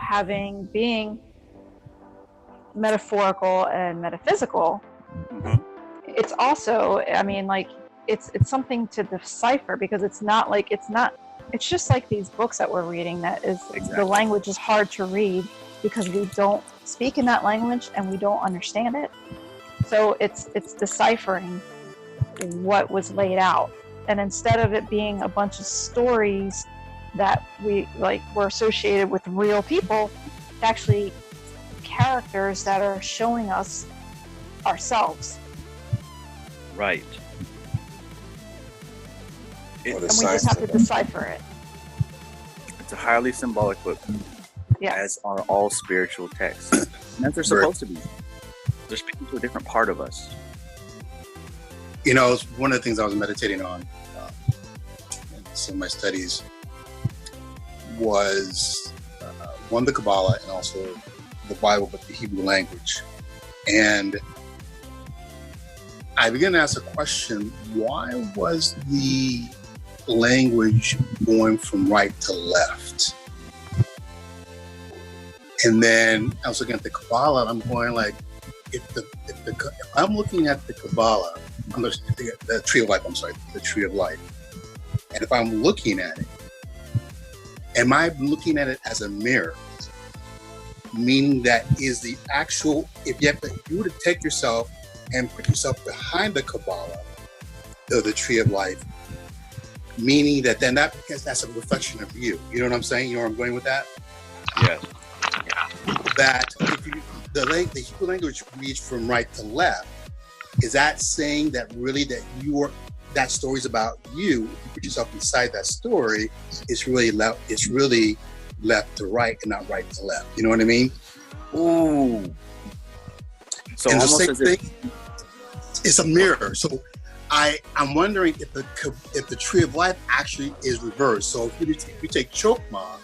Speaker 3: being metaphorical and metaphysical, it's also, it's something to decipher, because it's just like these books that we're reading that is, the language is hard to read because we don't speak in that language and we don't understand it. So it's deciphering what was laid out. And instead of it being a bunch of stories that were associated with real people, it's actually characters that are showing us ourselves.
Speaker 2: Right.
Speaker 3: And we just have to decipher it.
Speaker 2: It's a highly symbolic book, as are all spiritual texts. And as they're supposed to be. They're speaking to a different part of us.
Speaker 6: It's one of the things I was meditating on in some of my studies was one, the Kabbalah, and also the Bible, but the Hebrew language. And I began to ask a question: why was the language going from right to left? And then I was looking at the Kabbalah, and I'm going like, if I'm looking at the Kabbalah, the tree of life, the tree of life, and if I'm looking at it, am I looking at it as a mirror? Meaning that is the actual, if you were to take yourself and put yourself behind the Kabbalah, the tree of life, meaning that then because that's a reflection of you. You know what I'm saying? You know where I'm going with that?
Speaker 2: Yes.
Speaker 6: That if the Hebrew language reads from right to left, is that saying that really that story's about you? If you put yourself inside that story, it's really left to right and not right to left. You know what I mean?
Speaker 2: Ooh. So
Speaker 6: and
Speaker 2: almost
Speaker 6: the same thing, it's a mirror. So I'm wondering if the tree of life actually is reversed. So if you take Chokmah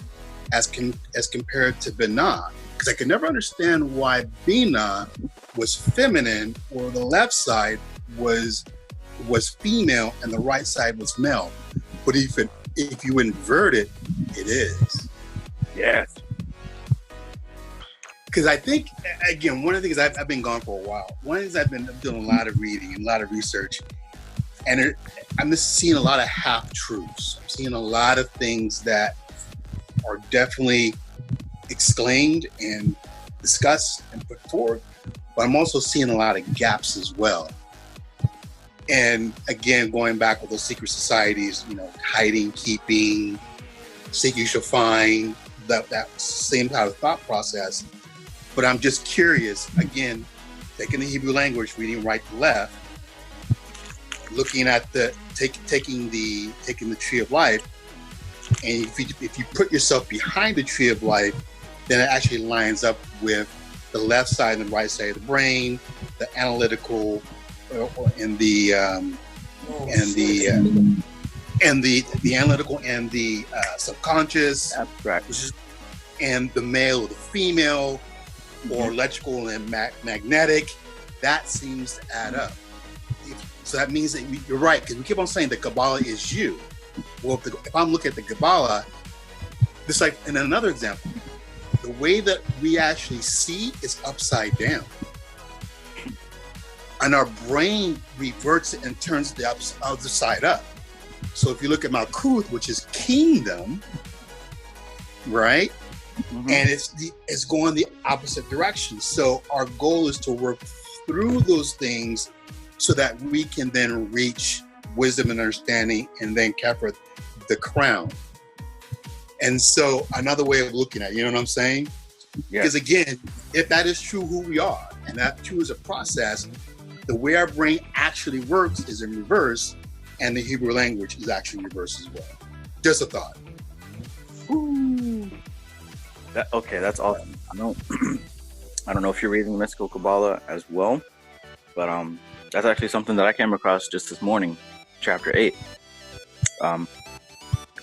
Speaker 6: as compared to Binah, because I could never understand why Binah was feminine or the left side was female and the right side was male. But if you invert it, it is.
Speaker 2: Yes.
Speaker 6: Because I think, again, one of the things I've been gone for a while. One of the things I've been doing a lot of reading and a lot of research, and I'm just seeing a lot of half-truths. I'm seeing a lot of things that are definitely exclaimed and discussed and put forward, but I'm also seeing a lot of gaps as well. And again, going back with those secret societies, hiding, keeping, seek you shall find, that same kind of thought process. But I'm just curious, again, taking the Hebrew language, reading right to left, looking at taking the tree of life, and if you put yourself behind the tree of life, then it actually lines up with the left side and the right side of the brain, the analytical, and the analytical and the subconscious,
Speaker 2: abstract,
Speaker 6: and the male or the female, or electrical and magnetic. That seems to add up. So that means that you're right, because we keep on saying the Kabbalah is you. Well, if I'm looking at the Kabbalah, just like in another example, the way that we actually see is upside down. And our brain reverts it and turns the other side up. So if you look at Malkuth, which is kingdom, right? Mm-hmm. And it's going the opposite direction. So our goal is to work through those things so that we can then reach wisdom and understanding and then capture the crown. And so another way of looking at it, you know what I'm saying? Yeah. Because again, if that is true who we are, and that true is a process, the way our brain actually works is in reverse, and the Hebrew language is actually reverse as well. Just a thought.
Speaker 2: Ooh. That's awesome. I don't know if you're reading Mystical Kabbalah as well, but that's actually something that I came across just this morning, chapter 8.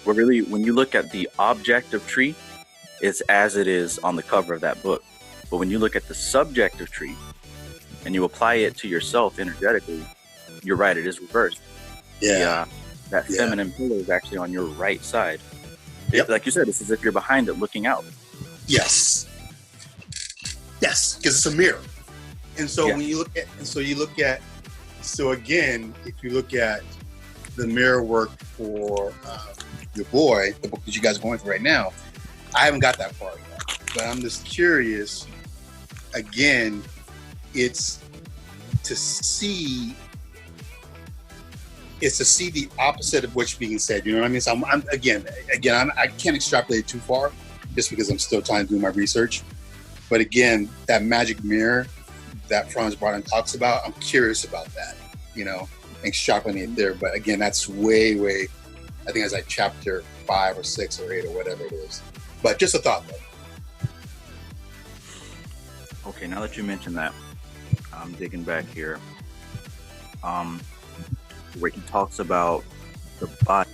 Speaker 2: Where really, when you look at the objective tree, it's as it is on the cover of that book. But when you look at the subjective tree and you apply it to yourself energetically, you're right, it is reversed.
Speaker 6: Yeah.
Speaker 2: That feminine pillar is actually on your right side.
Speaker 6: Yep.
Speaker 2: Like you said, it's as if you're behind it looking out.
Speaker 6: Yes. Yes, because it's a mirror. And so when you look at, so again, if you look at the mirror work for your boy, the book that you guys are going through right now, I haven't got that far yet. But I'm just curious, again, it's to see the opposite of what's being said. You know what I mean? So I can't extrapolate too far just because I'm still trying to do my research. But again, that magic mirror that Franz Barton talks about, I'm curious about that, you know, and extrapolating it there. But again, that's way, I think it's like chapter 5 or 6 or 8 or whatever it is. But just a thought though.
Speaker 2: Okay, now that you mentioned that, I'm digging back here. Where he talks about the body.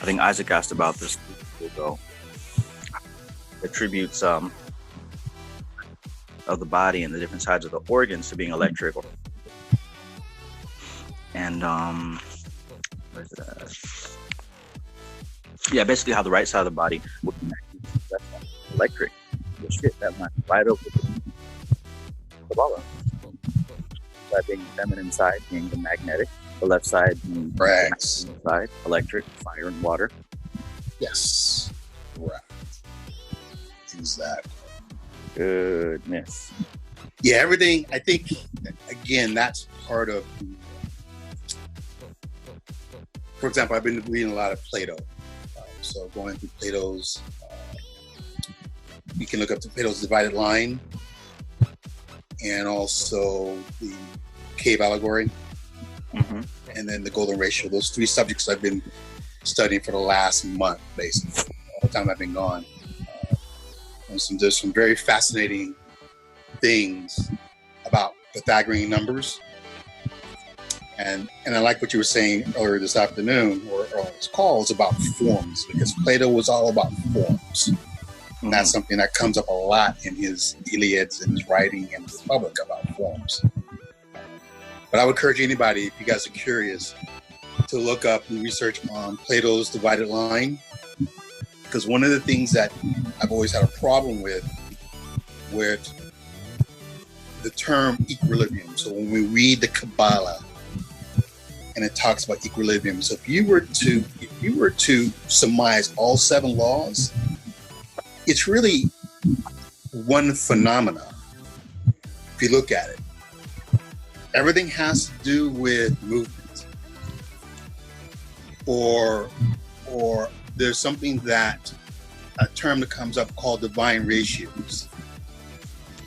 Speaker 2: I think Isaac asked about this ago. Attributes of the body and the different sides of the organs to being electric. And where's it at? Yeah, basically how the right side of the body would be electric. The shit that went right over the ball. That being the feminine side, being the magnetic, the left side being the masculine side, electric, fire and water.
Speaker 6: Yes. Right. Exactly.
Speaker 2: Goodness.
Speaker 6: Yeah, everything, I think, again, that's part of, for example, I've been reading a lot of Plato. So going through Plato's, you can look up Plato's divided line and also the cave allegory, and then the golden ratio. Those 3 subjects I've been studying for the last month, basically, all the time I've been gone. And there's some very fascinating things about Pythagorean numbers. And I like what you were saying earlier this afternoon, or on this call, is about forms, because Plato was all about forms. And that's something that comes up a lot in his Iliads and his writing in the Republic about forms. But I would encourage anybody, if you guys are curious, to look up and research on Plato's divided line. Because one of the things that I've always had a problem with the term equilibrium. So when we read the Kabbalah and it talks about equilibrium, so if you were to surmise all 7 laws, it's really one phenomena. If you look at it, everything has to do with movement, or there's something that a term that comes up called divine ratios.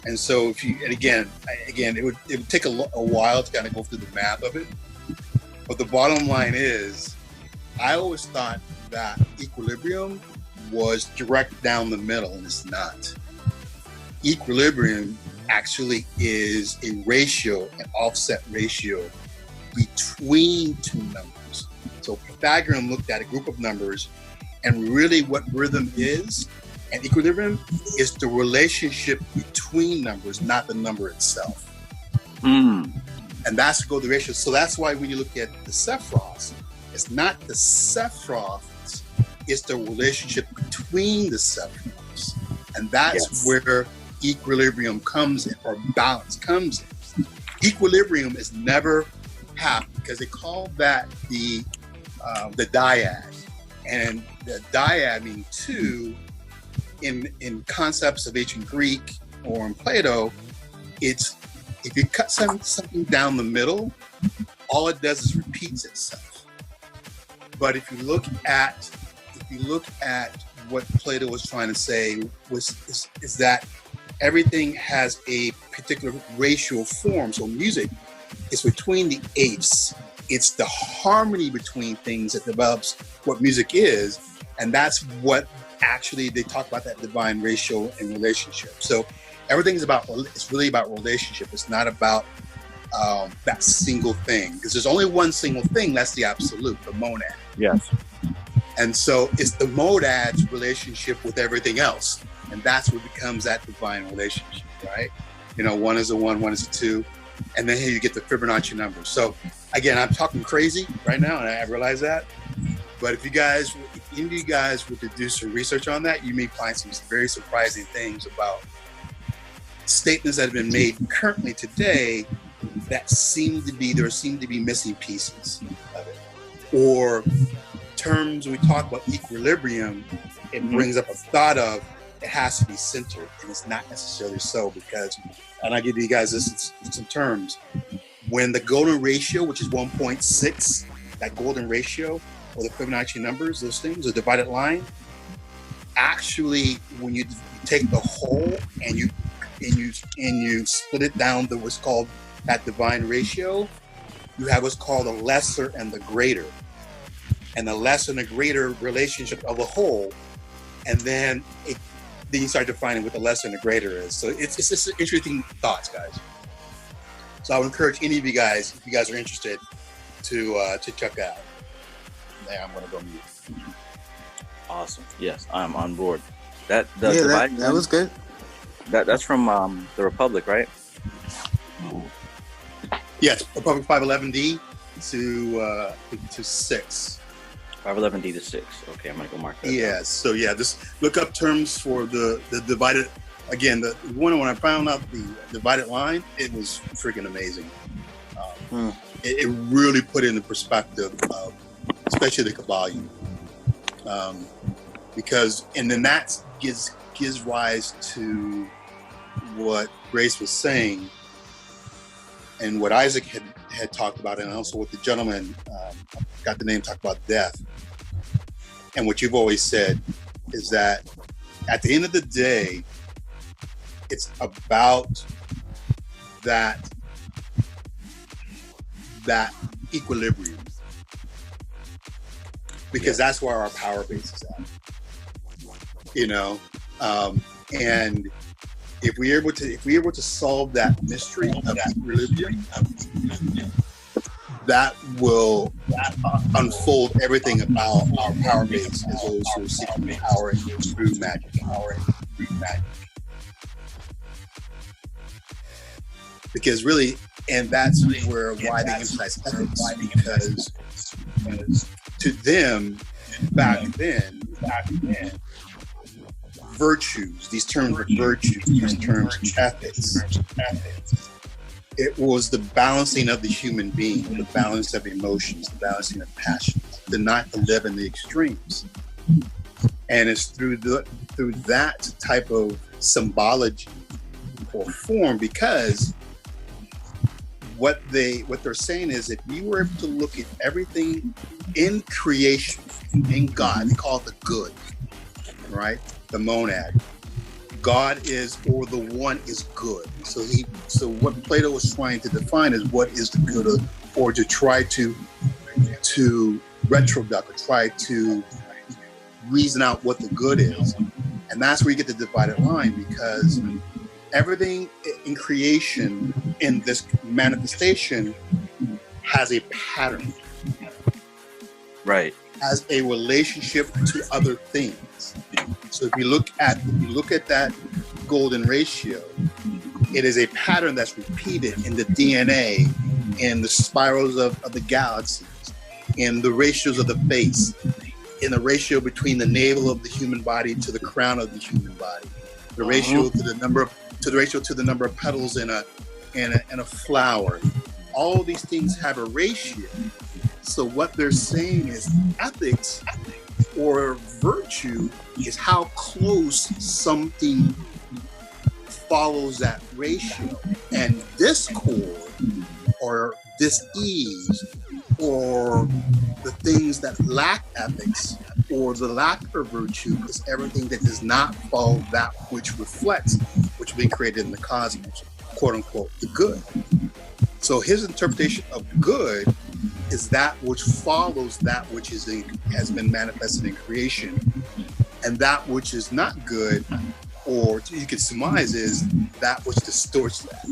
Speaker 6: And so again, it would take a while to kind of go through the math of it. But the bottom line is, I always thought that equilibrium was direct down the middle, and it's not. Equilibrium actually is a ratio, an offset ratio between 2 numbers. So Pythagorean looked at a group of numbers, and really what rhythm is, and equilibrium is the relationship between numbers, not the number itself. And that's the golden ratio. So that's why when you look at the Sephiroths, it's not the Sephiroths, it's the relationship between the Sephiroths. And that's where equilibrium comes in, or balance comes in. Equilibrium is never half, because they call that the dyad. And the dyad meaning 2 in concepts of ancient Greek or in Plato, it's if you cut something down the middle, all it does is repeats itself. But if you look at what Plato was trying to say is that everything has a particular ratio of form. So music is between the eighths. It's the harmony between things that develops what music is, and that's what actually they talk about, that divine ratio and relationship. So it's really about relationship. It's not about that single thing, because there's only one single thing, that's the absolute, the monad.
Speaker 2: Yes.
Speaker 6: And so it's the monad's relationship with everything else. And that's what becomes that divine relationship, right? You know, 1 is a 1, 1 is a 2. And then here you get the Fibonacci numbers. So again, I'm talking crazy right now, and I realize that. But if any of you guys were to do some research on that, you may find some very surprising things about statements that have been made currently today that seem to be missing pieces of it. Or terms we talk about equilibrium, it brings up a thought of it has to be centered, and it's not necessarily so, because, and I'll give you guys some terms. When the golden ratio, which is 1.6, that golden ratio, or the Fibonacci numbers, those things, the divided line, actually, when you take the whole and you split it down to what's called that divine ratio, you have what's called the lesser and the greater. And the lesser and the greater relationship of the whole, and then you start defining what the lesser and the greater is. So it's just interesting thoughts, guys. So I would encourage any of you guys, if you guys are interested, to check out. There, I'm gonna go mute.
Speaker 2: Awesome. Yes, I'm on board.
Speaker 7: That was good.
Speaker 2: That's from the Republic, right?
Speaker 6: Yes, Republic 511D to 6.
Speaker 2: 511D to 6. Okay, I'm gonna go mark that.
Speaker 6: Yes. So yeah, just look up terms for the divided. Again, the one when I found out the divided line, it was freaking amazing. It really put into perspective, especially the Kabbalion, because and then that gives rise to what Grace was saying, and what Isaac had talked about, and also what the gentleman got the name talked about death. And what you've always said is that at the end of the day, it's about that equilibrium, because that's where our power base is at. You know, and if we're able to solve that mystery of equilibrium, that will unfold everything about our power base as those who are seeking power through magic. Because really, and that's why they emphasize ethics, because to them, back then, virtues, these terms of virtue, these terms of ethics, it was the balancing of the human being, the balance of emotions, the balancing of passions, to not to live in the extremes. And it's through that type of symbology or form, because what they're saying is, if you were able to look at everything in creation, in God, they call it the good, right? The monad. God is, or the one is good. So what Plato was trying to define is what is the good, or to try to retroduct, or try to reason out what the good is. And that's where you get the divided line, because everything in creation, in this manifestation, has a pattern.
Speaker 2: Right.
Speaker 6: Has a relationship to other things. So if you look at that golden ratio, it is a pattern that's repeated in the DNA, in the spirals of the galaxies, in the ratios of the face, in the ratio between the navel of the human body to the crown of the human body, the ratio to the number of petals in a flower. All of these things have a ratio. So what they're saying is ethics or virtue is how close something follows that ratio. And discord or dis-ease or the things that lack ethics or the lack of virtue is everything that does not follow that which reflects, which has been created in the cosmos, quote unquote, the good. So his interpretation of good is that which follows that which has been manifested in creation, and that which is not good, or you could surmise, is that which distorts that.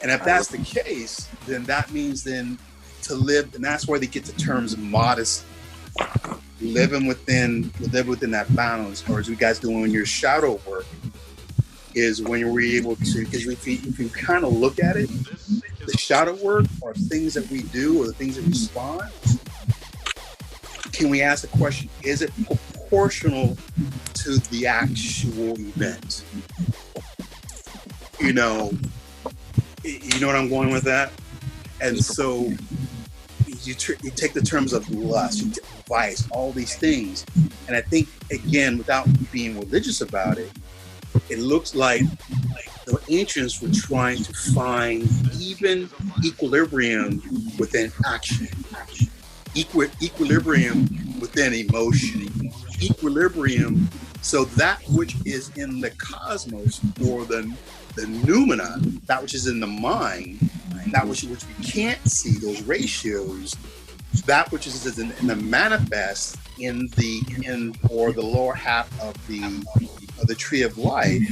Speaker 6: And if that's the case, then that means then to live, and that's where they get the terms modest living within that balance, or as you guys doing your shadow work, is when we're able to, because if you kind of look at it, the shadow work or things that we do or the things that respond, can we ask the question, is it proportional to the actual event? You know what I'm going with that? And so you take the terms of lust, vice, all these things. And I think, again, without being religious about it, it looks like the ancients were trying to find even equilibrium within action, equilibrium within emotion, equilibrium, so that which is in the cosmos, or the noumena, that which is in the mind, that which we can't see, those ratios, that which is in the manifest in the lower half of the tree of life,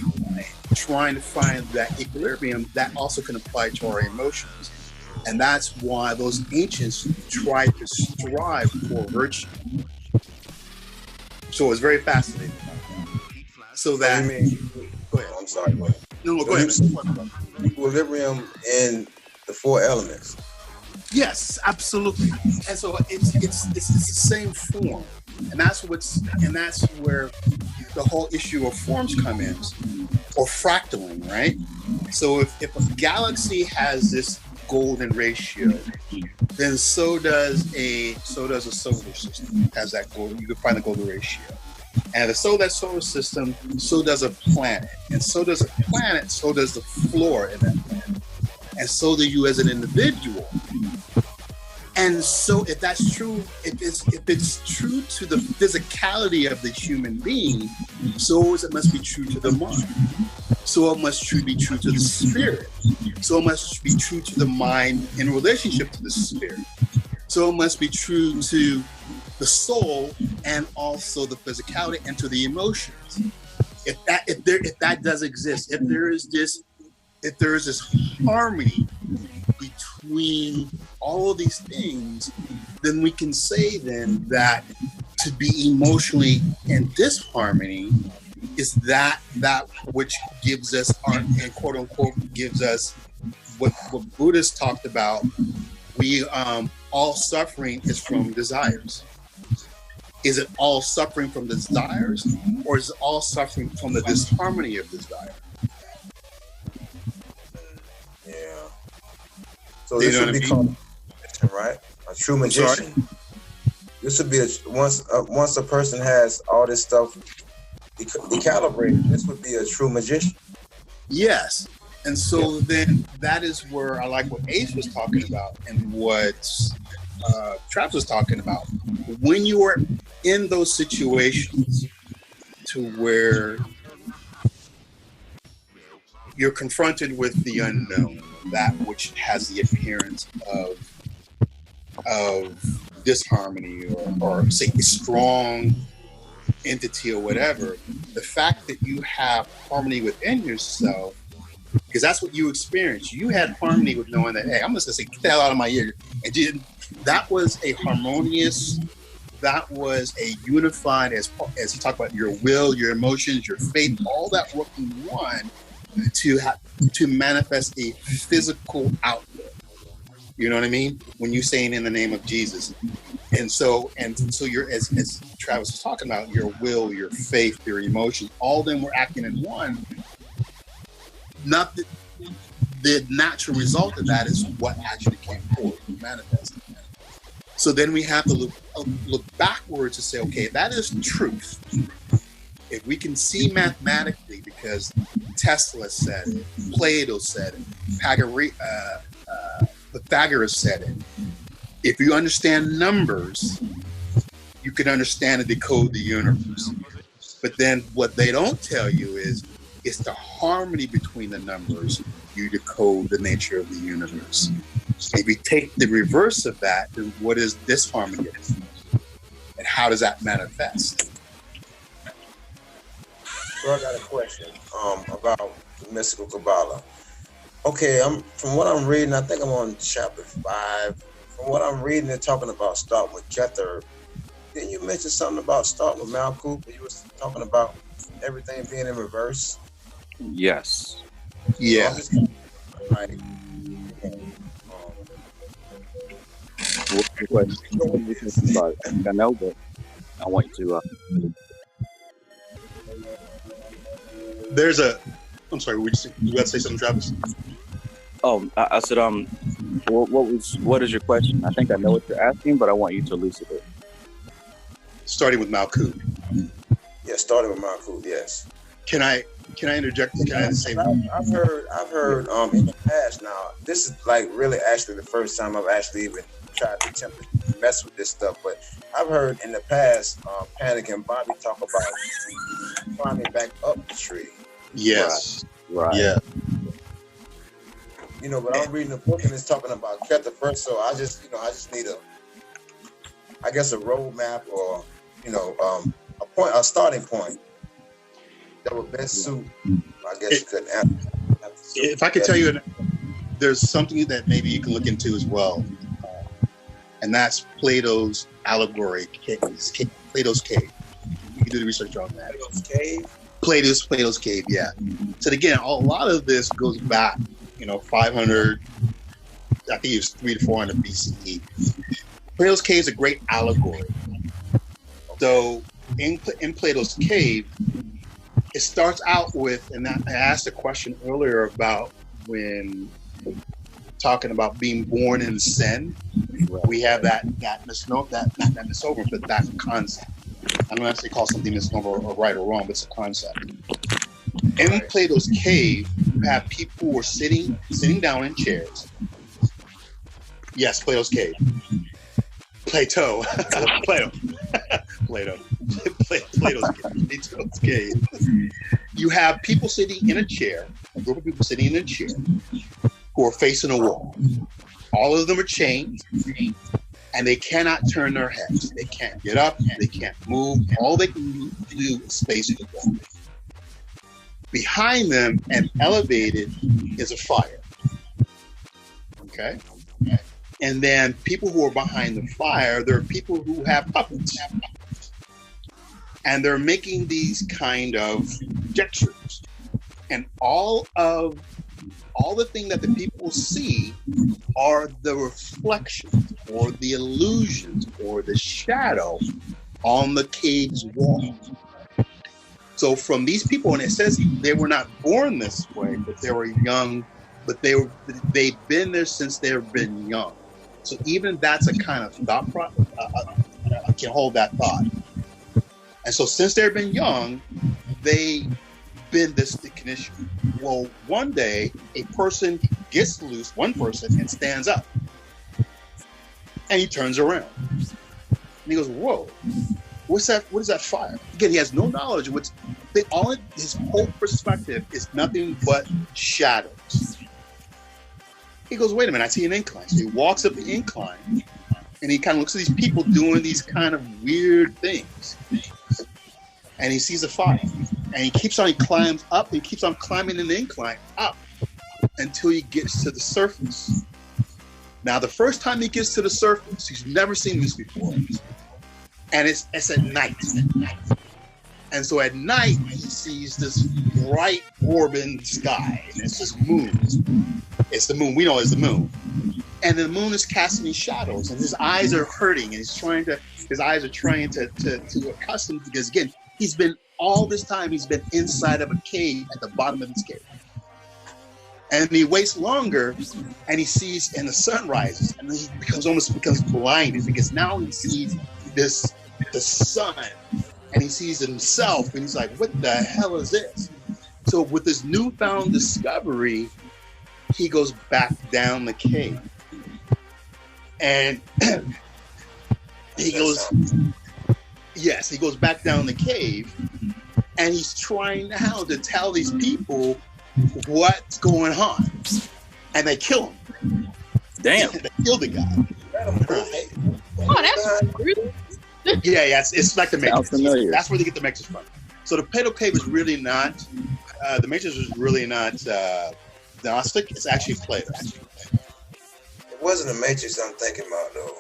Speaker 6: trying to find that equilibrium that also can apply to our emotions. And that's why those ancients tried to strive for virtue. So it's very fascinating. So that, go ahead.
Speaker 5: I'm sorry. Go ahead.
Speaker 6: No, go ahead.
Speaker 5: Equilibrium in the four elements.
Speaker 6: Yes, absolutely. And so it's the same form, and that's where the whole issue of forms come in, or fractaling, right? So if a galaxy has this golden ratio, then so does a solar system has that golden. You can find the golden ratio. And so that solar system, so does a planet. And so does a planet, so does the flora in that planet. And so do you as an individual. And so if that's true, if it's true to the physicality of the human being, so it must be true to the mind. So it must be true to the spirit. So it must be true to the mind in relationship to the spirit. So it must be true to the soul and also the physicality and to the emotions. If that does exist, if there is this harmony between all of these things, then we can say then that to be emotionally in disharmony is that which gives us our, and quote unquote gives us what Buddhists talked about. We all suffering is from desires. Is it all suffering from desires, or is it all suffering from the disharmony of desire?
Speaker 5: Yeah. So this would be called a magician, right? A true magician. This would be once a person has all this stuff decalibrated, this would be a true magician.
Speaker 6: Yes. And so then that is where I like what Ace was talking about and what Travis was talking about. When you are in those situations to where you're confronted with the unknown, that which has the appearance of disharmony or say a strong entity or whatever, the fact that you have harmony within yourself, because that's what you experienced. You had harmony with knowing that, hey, I'm just gonna say, get the hell out of my ear. And that was a harmonious, that was a unified, as he talked about, your will, your emotions, your faith, all that working one to manifest a physical outlook. You know what I mean? When you're saying in the name of Jesus. And so you're, as Travis was talking about, your will, your faith, your emotions, all of them were acting in one. Not the natural result of that is what actually came forward and manifested. So then we have to look backwards to say, okay, that is truth. If we can see mathematically, because Tesla said it, Plato said it, Pythagoras said it. If you understand numbers, you can understand and decode the universe. But then what they don't tell you is it's the harmony between the numbers you decode the nature of the universe. If you take the reverse of that, then what is disharmony? And how does that manifest?
Speaker 5: So I got a question about the mystical Kabbalah. Okay, from what I'm reading, I think I'm on chapter 5. From what I'm reading, they're talking about start with Kether Didn't you mention something about starting with Malkuth? You was talking about everything being in reverse.
Speaker 7: Yes.
Speaker 6: Yeah.
Speaker 5: Like,
Speaker 7: what's your question? Sorry, I think I know, but I want you to.
Speaker 6: There's a. I'm sorry. You got to say something, Travis?
Speaker 7: Oh, I said, what is your question? I think I know what you're asking, but I want you to elucidate.
Speaker 6: Starting with Malkuth.
Speaker 5: Yeah, starting with Malkuth. Yes.
Speaker 6: Can I interject? Can I say?
Speaker 5: I've heard in the past. Now, this is like really actually the first time I've actually even tried to attempt to mess with this stuff. But I've heard in the past, Panic and Bobby talk about climbing back up the tree.
Speaker 6: Yes.
Speaker 7: Right.
Speaker 6: Yeah.
Speaker 5: You know, but I'm reading a book and it's talking about Kepler first, so I just need a roadmap or a starting point that would best suit. I guess you couldn't answer.
Speaker 6: If I could tell you, there's something that maybe you can look into as well, and that's Plato's allegory, Plato's cave. You can do the research on that.
Speaker 5: Plato's cave.
Speaker 6: Plato's cave. Yeah. So again, a lot of this goes back. 500, I think it was 300 to 400 BCE. Plato's cave is a great allegory. So in Plato's cave, it starts out with, and I asked a question earlier about when talking about being born in sin. We have that misnomer, not misnomer, but that concept. I don't actually call something misnomer or right or wrong, but it's a concept. In Plato's cave, you have people who are sitting down in chairs. Yes, Plato's cave. Plato's cave. You have people sitting in a chair, a group of people sitting in a chair, who are facing a wall. All of them are chained, and they cannot turn their heads. They can't get up, they can't move. All they can do is face the wall. Behind them and elevated is a fire. Okay? And then people who are behind the fire, there are people who have puppets. And they're making these kind of gestures. And all the things that the people see are the reflections or the illusions or the shadow on the cave's wall. So from these people, and it says they were not born this way, but they were young, but they've been there since they've been young. So even that's a kind of thought process. I can hold that thought. And so since they've been young, they've been this condition. Well, one day a person gets loose, one person, and stands up. And he turns around. And he goes, whoa. What's that? What is that fire? Again, he has no knowledge of his whole perspective is nothing but shadows. He goes, wait a minute, I see an incline. So he walks up the incline and he kind of looks at these people doing these kind of weird things. And he sees a fire. And he climbs up, he keeps on climbing in the incline up until he gets to the surface. Now, the first time he gets to the surface, he's never seen this before. And it's at night. And so at night, he sees this bright orban sky. And it's this moon. It's the moon. We know it's the moon. And the moon is casting these shadows. And his eyes are hurting. And his eyes are trying to accustom, because, again, all this time, he's been inside of a cave at the bottom of this cave. And he waits longer, and he sees, and the sun rises. And then he becomes blinded, because now he sees the sun, and he sees himself, and he's like, what the hell is this? So with this newfound discovery, he goes back down the cave. And he goes back down the cave, and he's trying now to tell these people what's going on. And they kill him.
Speaker 7: Damn.
Speaker 6: They kill the guy.
Speaker 3: Oh, that's really...
Speaker 6: Yeah, it's like the Matrix.
Speaker 7: That's
Speaker 6: where they get the Matrix from. So the Plato cave is really not, the Matrix is really not Gnostic. It's actually Plato.
Speaker 5: It wasn't the Matrix I'm thinking about, though.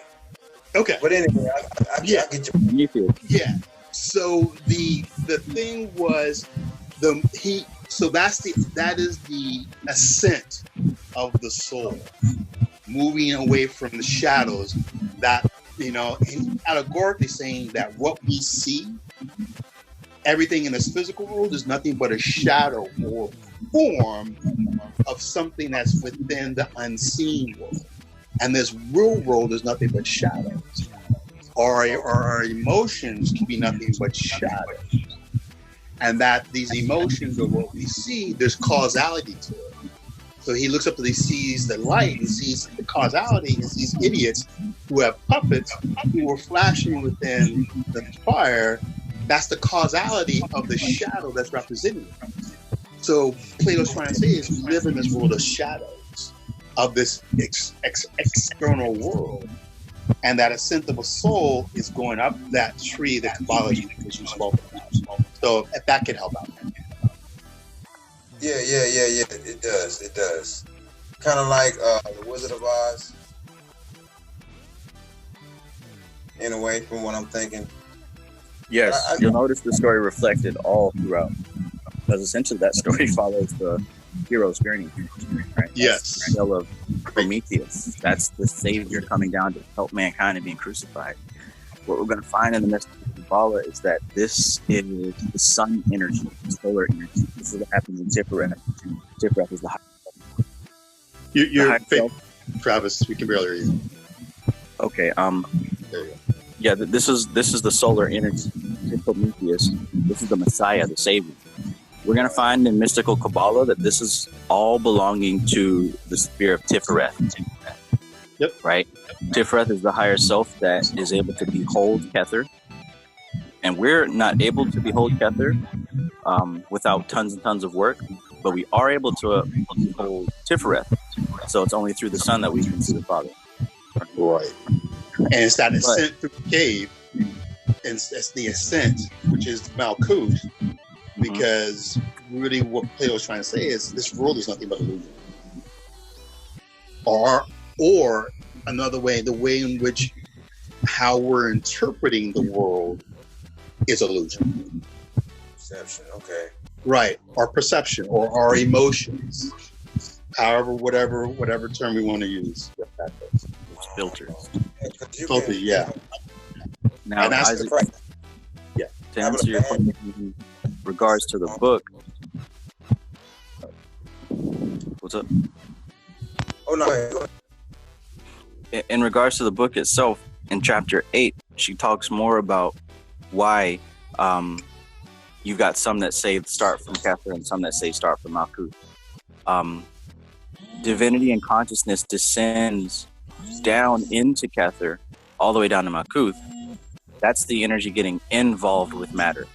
Speaker 6: Okay.
Speaker 5: But anyway, I get you.
Speaker 6: Yeah. So the thing was that is the ascent of the soul, moving away from the shadows. That, and allegorically saying that what we see, everything in this physical world is nothing but a shadow or form of something that's within the unseen world. And this real world is nothing but shadows. Our emotions can be nothing but shadows. And that these emotions are what we see, there's causality to it. So he looks up and he sees the light, he sees the causality, he sees idiots who have puppets who are flashing within the fire. That's the causality of the shadow that's represented. So Plato's trying to say is we live in this world of shadows, of this external world. And that ascent of a soul is going up that tree that Kabbalah you spoke about. So if that could help out.
Speaker 5: Yeah. It does. Kind of like the Wizard of Oz, in a way, from what I'm thinking.
Speaker 7: Yes, you'll notice the story reflected all throughout, because essentially that story follows the hero's journey. Right?
Speaker 6: Yes.
Speaker 7: The tale of Prometheus. That's the savior coming down to help mankind and being crucified. What we're going to find in the mystical Kabbalah is that this is the sun energy, the solar energy. This is what happens in Tiferet. Tiferet is the high.
Speaker 6: You're fake, Travis. We can barely hear you.
Speaker 7: Okay.
Speaker 6: There you go.
Speaker 7: Yeah, this is the solar energy. Prometheus. This is the Messiah, the Savior. We're going to find in mystical Kabbalah that this is all belonging to the sphere of Tiferet.
Speaker 6: Yep.
Speaker 7: Right? Tiferet is the higher self that is able to behold Kether. And we're not able to behold Kether without tons and tons of work, but we are able to behold Tiferet. So it's only through the sun that we can see the Father.
Speaker 6: Right. And it's that ascent through the cave, and it's the ascent, which is Malkuth, because really what Plato's trying to say is this world is nothing but illusion. Or another way, the way in which how we're interpreting the world is illusion.
Speaker 5: Perception, okay.
Speaker 6: Right. Our perception or our emotions. However, whatever term we want to use.
Speaker 7: Filters.
Speaker 6: Filter, yeah.
Speaker 7: Now, Isaac, to answer your question in regards to the book, what's up?
Speaker 5: Oh no.
Speaker 7: In regards to the book itself, in chapter 8, she talks more about why you've got some that say start from Kether and some that say start from Malkuth. Divinity and consciousness descends down into Kether, all the way down to Malkuth. That's the energy getting involved with matter.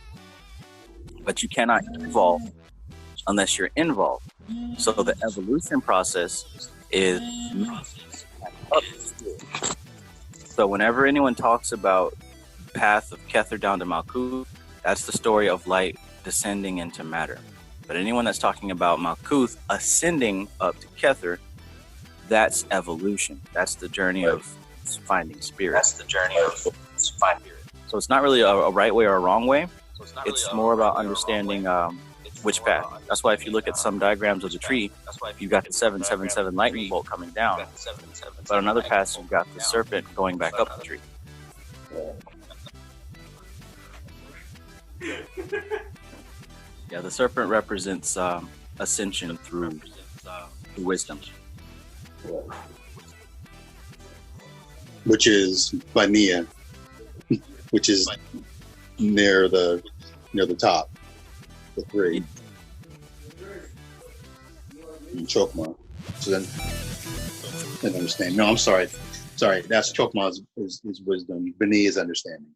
Speaker 7: But you cannot evolve unless you're involved. So the evolution process is up. So whenever anyone talks about path of Kether down to Malkuth, that's the story of light descending into matter. But anyone that's talking about Malkuth ascending up to Kether, that's evolution. That's the journey of finding spirit. So it's not really a right way or a wrong way. It's more about understanding which path. That's why if you look at some diagrams of the tree, you've got the 777 lightning bolt coming down. But on other paths, you've got the serpent going back up the tree. Yeah, the serpent represents ascension through wisdom.
Speaker 6: Which is Vania, which is near the top, the 3. And Chokmah. So then, I understand. No, I'm sorry. That's Chokmah is wisdom. Vania is understanding.